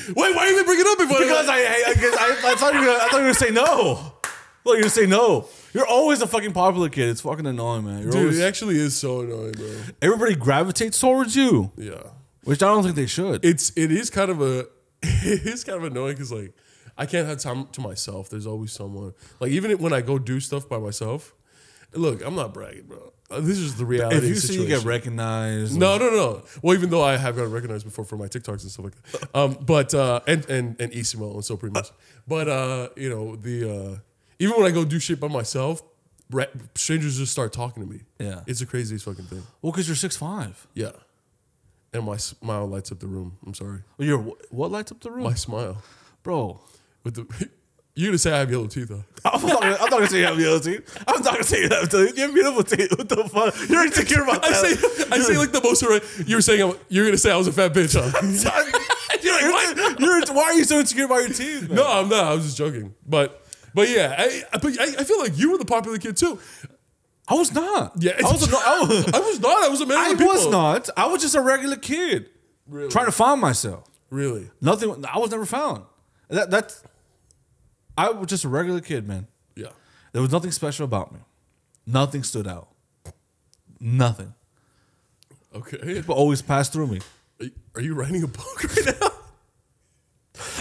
Wait, why are you even bringing it up? Because I thought you were gonna say no. Look, you're gonna say no. You're always a fucking popular kid. It's fucking annoying, man. Dude, it actually is so annoying, bro. Everybody gravitates towards you. Yeah. Which I don't think they should. It is kind of annoying because like I can't have time to myself. There's always someone. Like even when I go do stuff by myself. Look, I'm not bragging, bro. This is the reality. If you situation. see you get recognized, no. Well, even though I have gotten recognized before for my TikToks and stuff like that, but and Isimo and so pretty much. But you know even when I go do shit by myself, strangers just start talking to me. Yeah, it's the craziest fucking thing. Well, because you're 6'5". Yeah, and my smile lights up the room. I'm sorry. Well, what lights up the room? My smile, bro. With the. You're gonna say I have yellow teeth, though. I'm not gonna say you have yellow teeth. I'm not gonna say you have teeth. You have beautiful teeth. What the fuck? You're insecure about that. I say like the most. You were saying you're gonna say I was a fat bitch, huh? You're like, what? Why are you so insecure about your teeth, man? No, I'm not. I was just joking. But yeah, I feel like you were the popular kid too. I was not. Yeah, I was not. I was a man. I was not. I was just a regular kid, really? Trying to find myself. Really? Nothing. I was never found. That's. I was just a regular kid, man. Yeah. There was nothing special about me. Nothing stood out. Nothing. Okay. People always passed through me. Are you writing a book right now?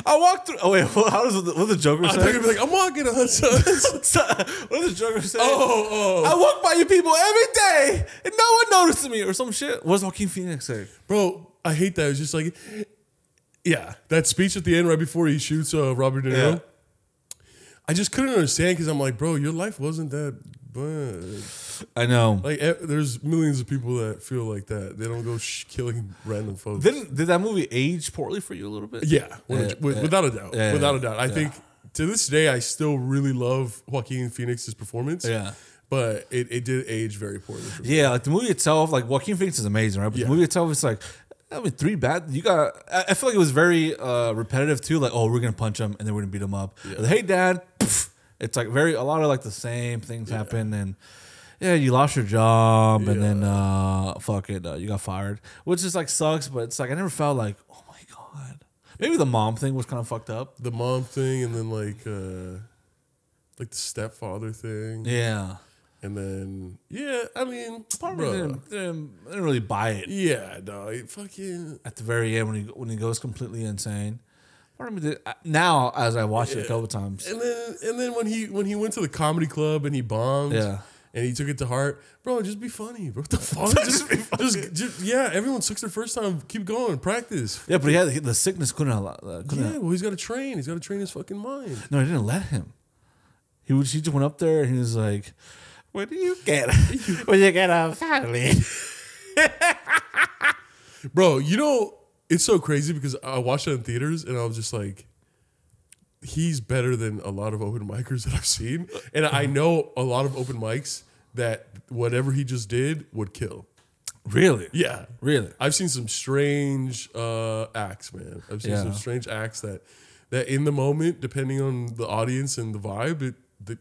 I walked through. Oh wait, what's the Joker say? I thought you'd be like, I'm walking on sun. What does the Joker say? Oh. I walk by you people every day, and no one notices me, or some shit. What does Joaquin Phoenix say? Bro, I hate that. It's just like, yeah, that speech at the end right before he shoots Robert De Niro. Yeah. I just couldn't understand because I'm like, bro, your life wasn't that bad. I know. Like, there's millions of people that feel like that. They don't go killing random folks. Did that movie age poorly for you a little bit? Yeah, without a doubt. Yeah, without a doubt. I think to this day, I still really love Joaquin Phoenix's performance. Yeah. But it did age very poorly for me. Yeah, like the movie itself, like Joaquin Phoenix is amazing, right? But the movie itself, it's like, I mean, 3 bad. I feel like it was very repetitive too. Like, oh, we're gonna punch him and then we're gonna beat him up. Yeah. Like, hey, Dad. Pff, it's like a lot of like the same things happen, and you lost your job, and then you got fired, which is like sucks. But it's like I never felt like, oh my god. Maybe the mom thing was kind of fucked up. The mom thing, and then like the stepfather thing. Yeah. And then, yeah, I mean, Probably bro. didn't really buy it Yeah, no, fucking. at the very end when he goes completely insane. Part of me did, now as I watched it a couple times. And then when he went to the comedy club and he bombed, Yeah. and he took it to heart, bro. Just be funny, bro. What the fuck? just yeah. Everyone sucks their first time. Keep going, practice. Yeah, but he had the sickness couldn't allow. Yeah, well, he's got to train. He's got to train his fucking mind. No, he didn't let him. He just went up there and he was like, "When do you get? When you get a family?" Bro, you know, it's so crazy because I watched it in theaters and I was just like, he's better than a lot of open micers that I've seen. And I know a lot of open mics that whatever he just did would kill. Really? Yeah. Really? I've seen some strange acts, man. I've seen some strange acts that in the moment, depending on the audience and the vibe,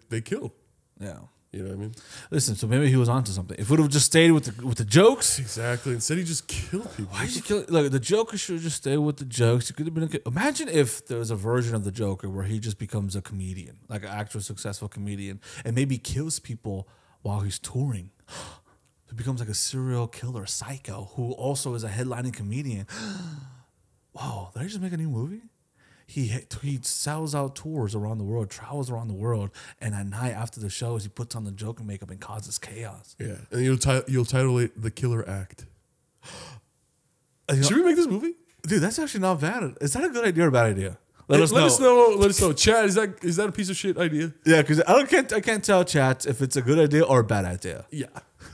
they kill. Yeah. You know what I mean? Listen, so maybe he was onto something. If it would have just stayed with the jokes. Exactly. Instead, he just killed people. Why did you kill? Look, the Joker should have just stayed with the jokes. He could have been. Imagine if there was a version of the Joker where he just becomes a comedian, like an actual successful comedian, and maybe kills people while he's touring. He becomes like a serial killer, psycho, who also is a headlining comedian. Wow, did I just make a new movie? He sells out tours around the world, travels around the world, and at night after the shows, he puts on the Joker makeup and causes chaos. Yeah. And you'll title it The Killer Act. You know, Should we make this movie? dude, that's actually not bad. Is that a good idea or a bad idea? Let us know. Let us know. Chad, is that a piece of shit idea? Yeah, because I can't tell chat if it's a good idea or a bad idea. Yeah.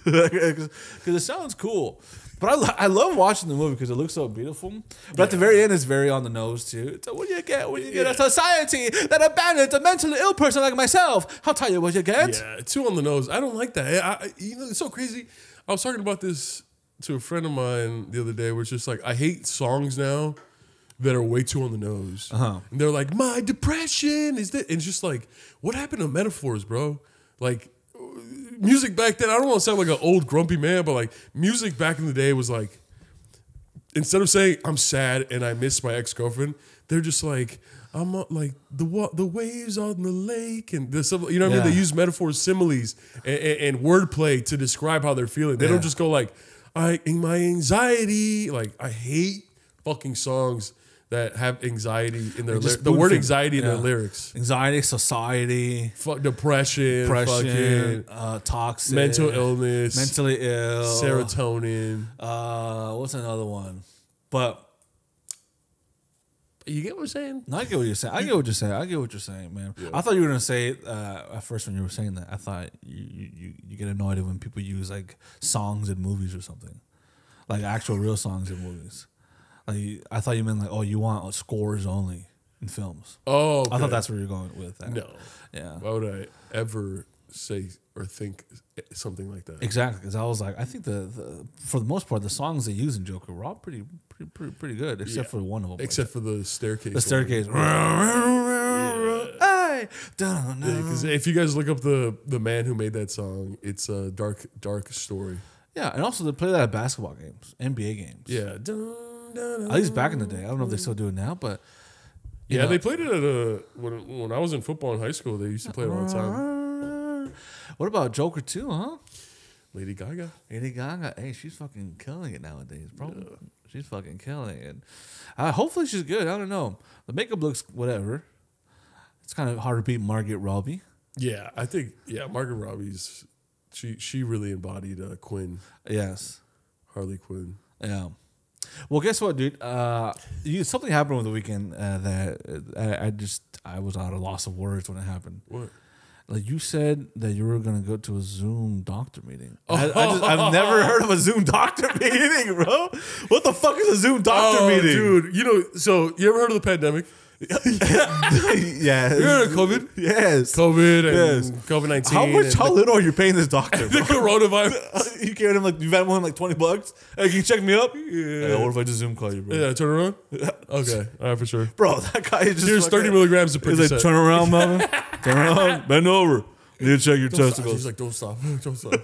Because it sounds cool. But I love watching the movie because it looks so beautiful. But at the very end, it's very on the nose too. It's like, what do you get when you get a society that abandons a mentally ill person like myself? I'll tell you what you get. Yeah, too on the nose. I don't like that. You know, it's so crazy. I was talking about this to a friend of mine the other day, where it's just like, I hate songs now that are way too on the nose. And they're like, my depression is that. And it's just like, what happened to metaphors, bro? Like, music back then, I don't want to sound like an old grumpy man, but like music back in the day was like, instead of saying I'm sad and I miss my ex-girlfriend, they're just like, I'm like the waves on the lake and the stuff, you know what I mean? They use metaphors, similes, and wordplay to describe how they're feeling. They don't just go like, in my anxiety. Like, I hate fucking songs that have anxiety in their lyrics. The word anxiety in their lyrics. Anxiety, society, depression, fucking toxic, mental illness, mentally ill, serotonin. What's another one? But you get what I'm saying? no, I get what you're saying. I get what you're saying, man. Yeah. I thought you were gonna say it at first when you were saying that. I thought you get annoyed when people use like songs in movies or something, like actual real songs in movies. Like, I thought you meant like, oh, you want scores only in films. Oh, okay. I thought that's where you're going with that. No. Yeah. Why would I ever say or think something like that? Exactly, because I was like, I think for the most part, the songs they use in Joker were all pretty good, except for one of them. Except for the staircase. The staircase. Hey, because if you guys look up the man who made that song, it's a dark story. Yeah, and also they play that at basketball games, NBA games. Yeah. At least back in the day. I don't know if they still do it now, but yeah, they played it at when I was in football in high school. They used to play it all the time. What about Joker 2, huh? Lady Gaga. Hey, she's fucking killing it nowadays, bro. Yeah. She's fucking killing it. Hopefully she's good. I don't know. The makeup looks whatever. It's kind of hard to beat Margot Robbie. Yeah, I think Margot Robbie's she really embodied Quinn. Yes, Harley Quinn. Yeah. Well, guess what, dude? Something happened over the weekend that I was at a loss of words when it happened. What? Like, you said that you were gonna go to a Zoom doctor meeting. I've never heard of a Zoom doctor meeting, bro. What the fuck is a Zoom doctor meeting, dude? You know, so you ever heard of the pandemic? Yeah. You heard of COVID? Yes. COVID and COVID-19. How little are you paying this doctor? The coronavirus. You gave him you've had one like $20. Hey, can you check me up? Yeah. Hey, what if I just Zoom call you, bro? Yeah, turn around. Okay, all right, for sure. Bro, that guy is just. Here's 30 milligrams of Percocet. He's like, turn around, Melvin. Turn around. Bend over. You check your Don't stop. testicles. She's like, don't stop. Don't stop.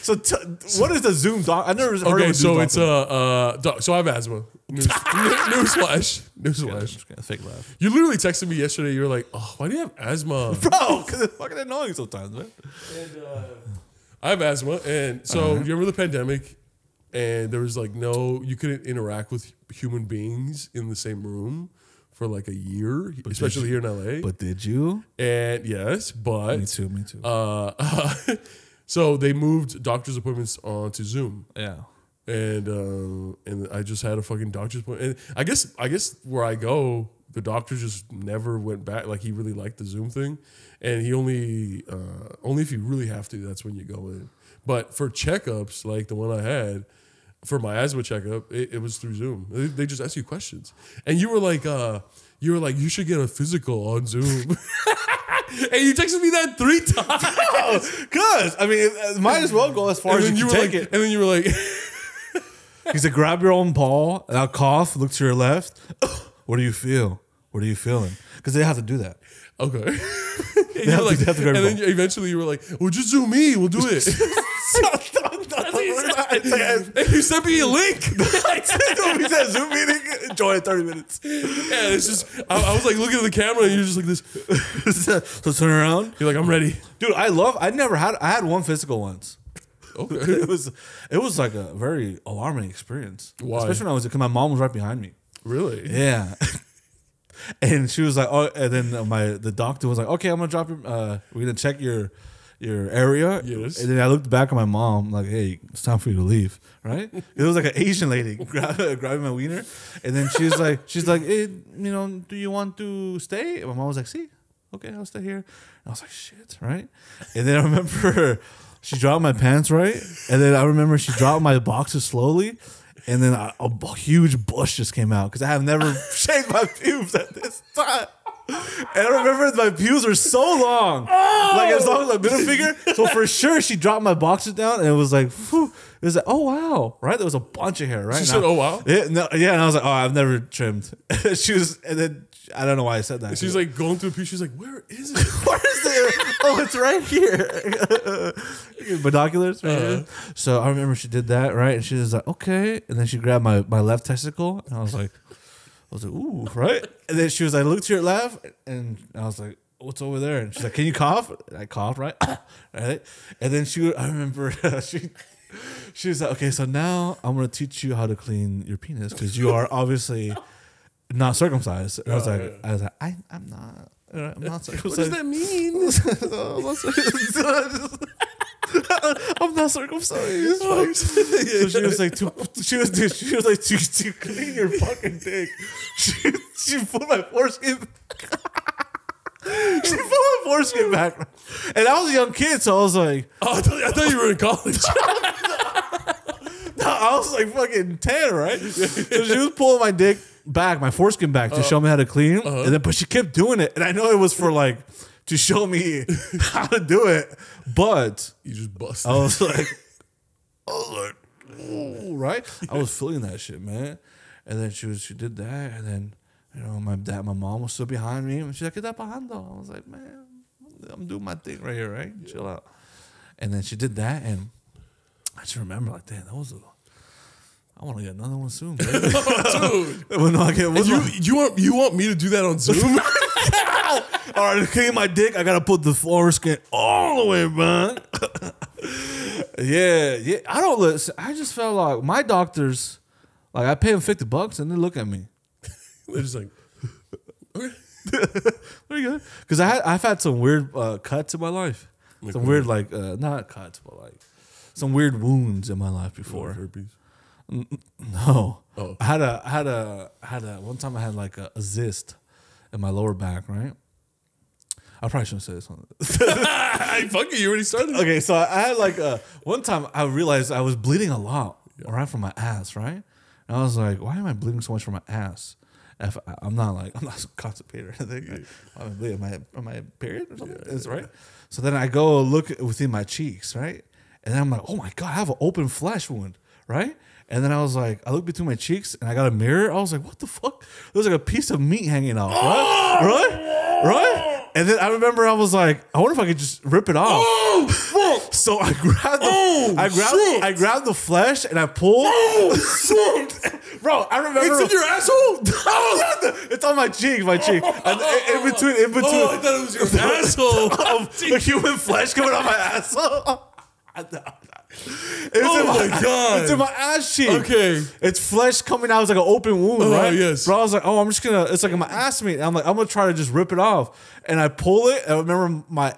So what is the Zoom doc? I never heard of Okay, a Zoom so it's so I have asthma. Newsflash. Just fake laugh. You literally texted me yesterday. You were like, "Oh, why do you have asthma?" Bro, because it's fucking annoying sometimes, man. And, I have asthma, and so you remember the pandemic, and there was like you couldn't interact with human beings in the same room for like a year, especially here in LA. But did you? And yes, but Me too. So they moved doctor's appointments onto Zoom. Yeah. And I just had a fucking doctor's appointment. And I guess where I go, the doctor just never went back. Like he really liked the Zoom thing, and he only if you really have to, that's when you go in. But for checkups, like the one I had for my asthma checkup, it was through Zoom. They just ask you questions, and you were like, you should get a physical on Zoom. And you texted me that 3 times. Because, I mean, it might as well go as far as you can take it. And then you were like, He said, grab your own paw, and I'll cough, look to your left. What do you feel? What are you feeling? Because they have to do that. okay. They have to grab and your then eventually you were like, well, just Zoom me. We'll do it. And you sent me a link. We said Zoom meeting, enjoy it 30 minutes. Yeah, it's just, I was like looking at the camera and you're just like this. So turn around. You're like, I'm ready. Dude, I had one physical once. Okay. It was like a very alarming experience. Why? Especially when because my mom was right behind me. Really? Yeah. And she was like, oh, and then the doctor was like, okay, I'm gonna drop your, we're gonna check your area. Yes. And then I looked back at my mom, like, hey, it's time for you to leave, right? It was like an Asian lady grabbing my wiener, and then she's like, hey, do you want to stay? And my mom was like, see, okay, I'll stay here. And I was like, shit, right? And then I remember she dropped my pants, right? And then I remember she dropped my boxers slowly. And then a huge bush just came out because I have never shaved my pubes at this time. And I remember my pubes were so long, like as long as my middle finger. So for sure, she dropped my boxers down, and it was like, whew, it was like, oh wow, right? There was a bunch of hair, right? She said, oh wow. Yeah, and I was like, oh, I've never trimmed. And then I don't know why I said that. She's like going through a piece. She's like, where is it? Where is it? Oh, it's right here. Binoculars right here. So I remember she did that, right? And she was like, okay. And then she grabbed my left testicle. And I was like, ooh, right? And then she was like, look to your left. And I was like, what's over there? And she's like, can you cough? And I coughed, right? Right? And then I remember she was like, okay, so now I'm going to teach you how to clean your penis because you are obviously not circumcised. And I was like, I'm not. I'm not circumcised. What does that mean? I'm not circumcised. So she was like, to clean your fucking dick. She put my foreskin. She put my foreskin back, and I was a young kid, so I was like, Oh, I thought you were in college. no, I was like fucking 10, right? So she was pulling my dick back, my foreskin back, to show me how to clean, and then but she kept doing it, and I know it was for like to show me how to do it, but You just busted. I was like, ooh, right? I was feeling that shit, man. And then she did that, and then my mom was still behind me, and she's like, "¿Qué está pasando?" I was like, "Man, I'm doing my thing right here, right? Chill out." And then she did that, and I just remember like, damn, I want to get another one soon, baby. Dude. When I get, You want me to do that on Zoom? all right, to clean my dick, I gotta put the foreskin all the way back. Yeah. I don't listen. I just felt like my doctors, like I pay them $50 and they look at me. They're just like, okay. Pretty good. Because I've had some weird cuts in my life. Like Some weird not cuts, but like some weird wounds in my life before. Herpes. No. Oh. I had a one time I had like a cyst in my lower back, right? I probably shouldn't say this on Fuck it, you already started. Okay, so I had like one time I realized I was bleeding a lot, right, from my ass, right? And I was like, why am I bleeding so much from my ass? If I'm not constipated or anything. Am I period or something? That's right. So then I go look within my cheeks, right? And then I'm like, oh my God, I have an open flesh wound, right? And then I was like, I looked between my cheeks and I got a mirror. I was like, what the fuck? There's like a piece of meat hanging out, right? Right? And then I remember I was like, I wonder if I could just rip it off. Oh, fuck. So I grabbed I grabbed the flesh and I pulled. Oh, shit. Bro, I remember It's in your asshole? it's on my cheek. And in between Oh, I thought it was your asshole. the human flesh coming out my asshole. Oh my God. It's in my ass cheek. Okay. It's flesh coming out. It's like an open wound, right? Yes. Bro, I was like, oh, I'm just gonna. It's like in my ass meat. I'm like, I'm gonna try to just rip it off, and I pull it. And I remember my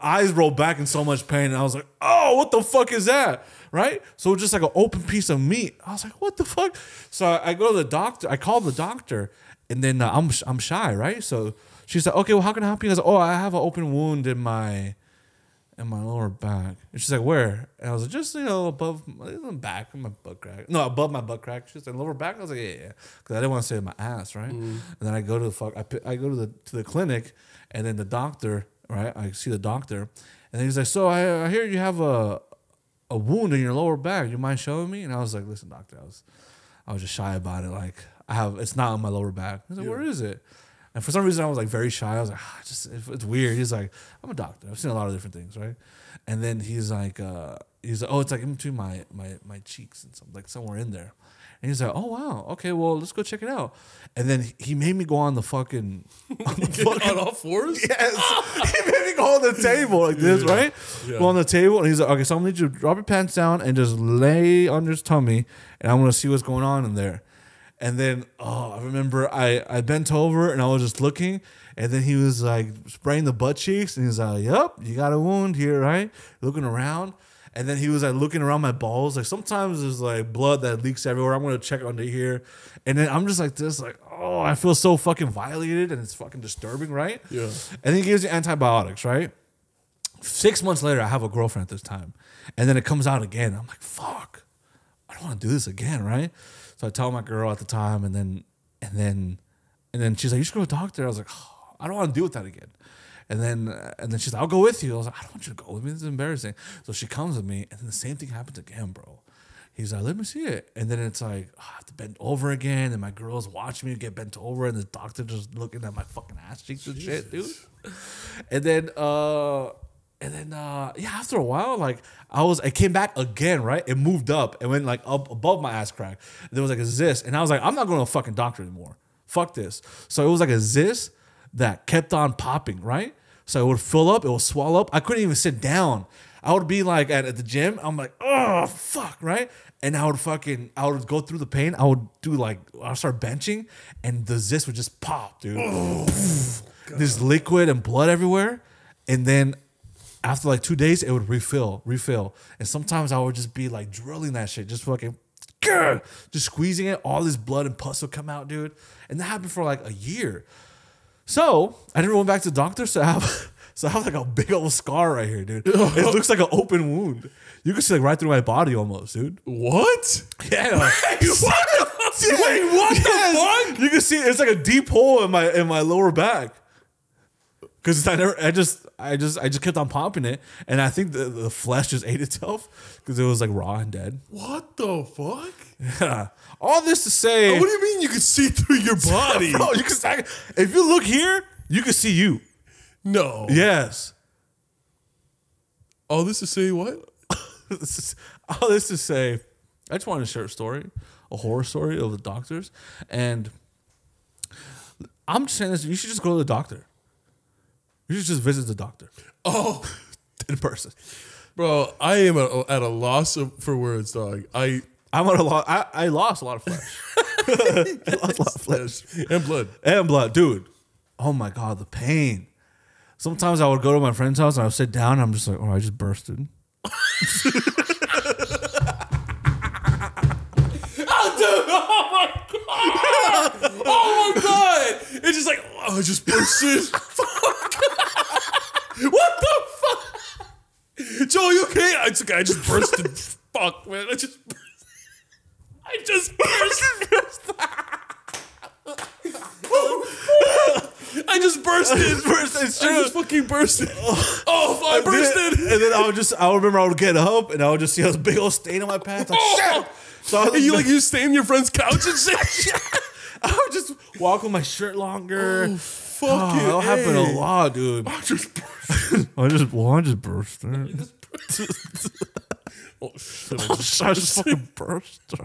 eyes rolled back in so much pain, and I was like, oh, what the fuck is that? Right? So it was just like an open piece of meat. I was like, what the fuck? So I go to the doctor. I called the doctor, and then I'm shy, right? So she's like, okay, well, how can I help you? I was like, oh, I have an open wound in my lower back. And she's like, where? And I was like, just, above my back of my butt crack. No, above my butt crack. She's like, lower back? I was like, yeah. Because I didn't want to say my ass, right? And then I go to I go to the clinic, and then the doctor, right? I see the doctor, and then he's like, so I hear you have a wound in your lower back. You mind showing me? And I was like, listen, doctor, I was just shy about it. Like, it's not on my lower back. He's like, where is it? And for some reason, I was like very shy. I was like, it's weird. He's like, I'm a doctor. I've seen a lot of different things, right? And then he's like, oh, it's like in between my cheeks and something, like somewhere in there. And he's like, oh wow, okay, well let's go check it out. And then he made me go on the fucking on all fours? Yes. He made me go on the table like this, right? Yeah. Go on the table, and he's like, okay, so I'm gonna need you to drop your pants down and just lay on your tummy, and I'm gonna see what's going on in there. And then, I remember I bent over and I was just looking, and then he was like spraying the butt cheeks, and he's like, yep, you got a wound here, right? Looking around. And then he was like looking around my balls. Like sometimes there's like blood that leaks everywhere. I'm going to check under here. And then I'm just like this, like, oh, I feel so fucking violated, and it's fucking disturbing, right? Yeah. And then he gives you antibiotics, right? 6 months later, I have a girlfriend at this time. And then it comes out again. I'm like, fuck, I don't want to do this again, right? So I tell my girl at the time, and then she's like, you should go to a doctor. I was like, oh, I don't want to deal with that again. And then she's like, I'll go with you. I was like, I don't want you to go with me. This is embarrassing. So she comes with me, and then the same thing happens again, bro. He's like, let me see it. And then it's like, oh, I have to bend over again, and my girl's watching me get bent over, and the doctor just looking at my fucking ass cheeks and shit, dude. And then after a while, like I came back again, right? It moved up and went like up above my ass crack. There was like a cyst, and I was like, I'm not going to a fucking doctor anymore. Fuck this. So it was like a cyst that kept on popping, right? So it would fill up, it would swell up. I couldn't even sit down. I would be like at the gym, I'm like, oh fuck, right? And I would go through the pain. I'll start benching, and the cyst would just pop, dude. Oh, this liquid and blood everywhere, and then after like 2 days, it would refill. And sometimes I would just be like drilling that shit, just fucking, just squeezing it. All this blood and pus would come out, dude. And that happened for like a year. So I didn't go back to the doctor, so I have like a big old scar right here, dude. It looks like an open wound. You can see like right through my body almost, dude. What? Yeah. Wait, what the fuck? You can see it's like a deep hole in my lower back. Because I just kept on popping it, and I think the flesh just ate itself because it was like raw and dead. What the fuck? Yeah. All this to say, what do you mean you can see through your body? Bro, if you look here, you can see you. No. Yes. All this to say what? All this to say, I just wanted to share a story, a horror story of the doctors, and I'm just saying this: you should just go to the doctor. You should just visit the doctor. Oh, in person, bro. I am at a loss for words, dog. I'm at a loss. I lost a lot of flesh. I lost a lot of flesh and blood, dude. Oh my god, the pain. Sometimes I would go to my friend's house and I would sit down and I'm just like, oh, I just bursted. Oh, dude, oh my god! Oh my god! It's just like, oh, I just bursted. Fuck. What the fuck? Joe, you okay? I just bursted. Fuck, man. I just bursted. I just bursted. It's true. I just fucking bursted. Oh, I bursted. And then I remember I would get up and I would just see a big old stain on my pants. Like, shit. So you stain your friend's couch and shit. I would just walk with my shirt longer. fucking That'll happen a A. lot, dude. I just I just burst it. oh, shit, I just fucking burst it.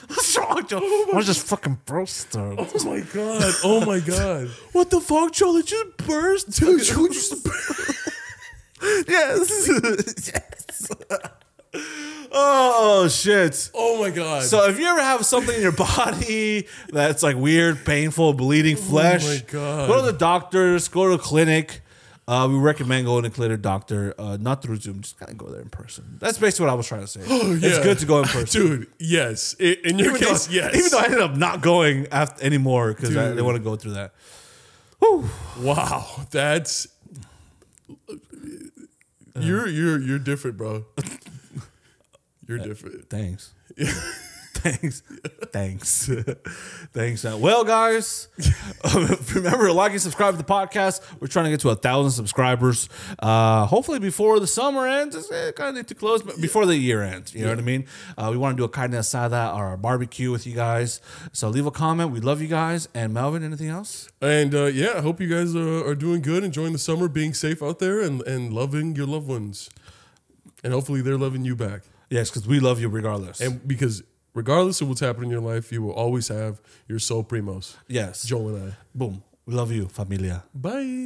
What's wrong, Joe? I just fucking burst it. oh my god. Oh my god. What the fuck, Joe? Did you burst? Dude, you just Yes. Yes. Oh shit. Oh my god. So if you ever have something in your body that's like weird, painful, bleeding flesh, my God. go to the doctors, go to a clinic. We recommend going to a doctor, not through Zoom. Just kind of go there in person. That's basically what I was trying to say. It's Yeah. good to go in person. Dude, yes. In your Even case, though, yes. Even though I ended up not going anymore because Dude. they want to go through that. Whew. Wow, that's you're different, bro. You're different. Thanks. Thanks. Thanks. Thanks. Man. Well, guys, remember to like and subscribe to the podcast. We're trying to get to 1,000 subscribers. Hopefully before the summer ends. It's kind of need to close, but before the year ends. You know what I mean? We want to do a carne asada or a barbecue with you guys. So leave a comment. We love you guys. And Melvin, anything else? And yeah, I hope you guys are doing good, enjoying the summer, being safe out there, and loving your loved ones. And hopefully they're loving you back. Yes, because we love you regardless. And because regardless of what's happening in your life, you will always have your soul primos. Yes. Joel and I. Boom. We love you, familia. Bye.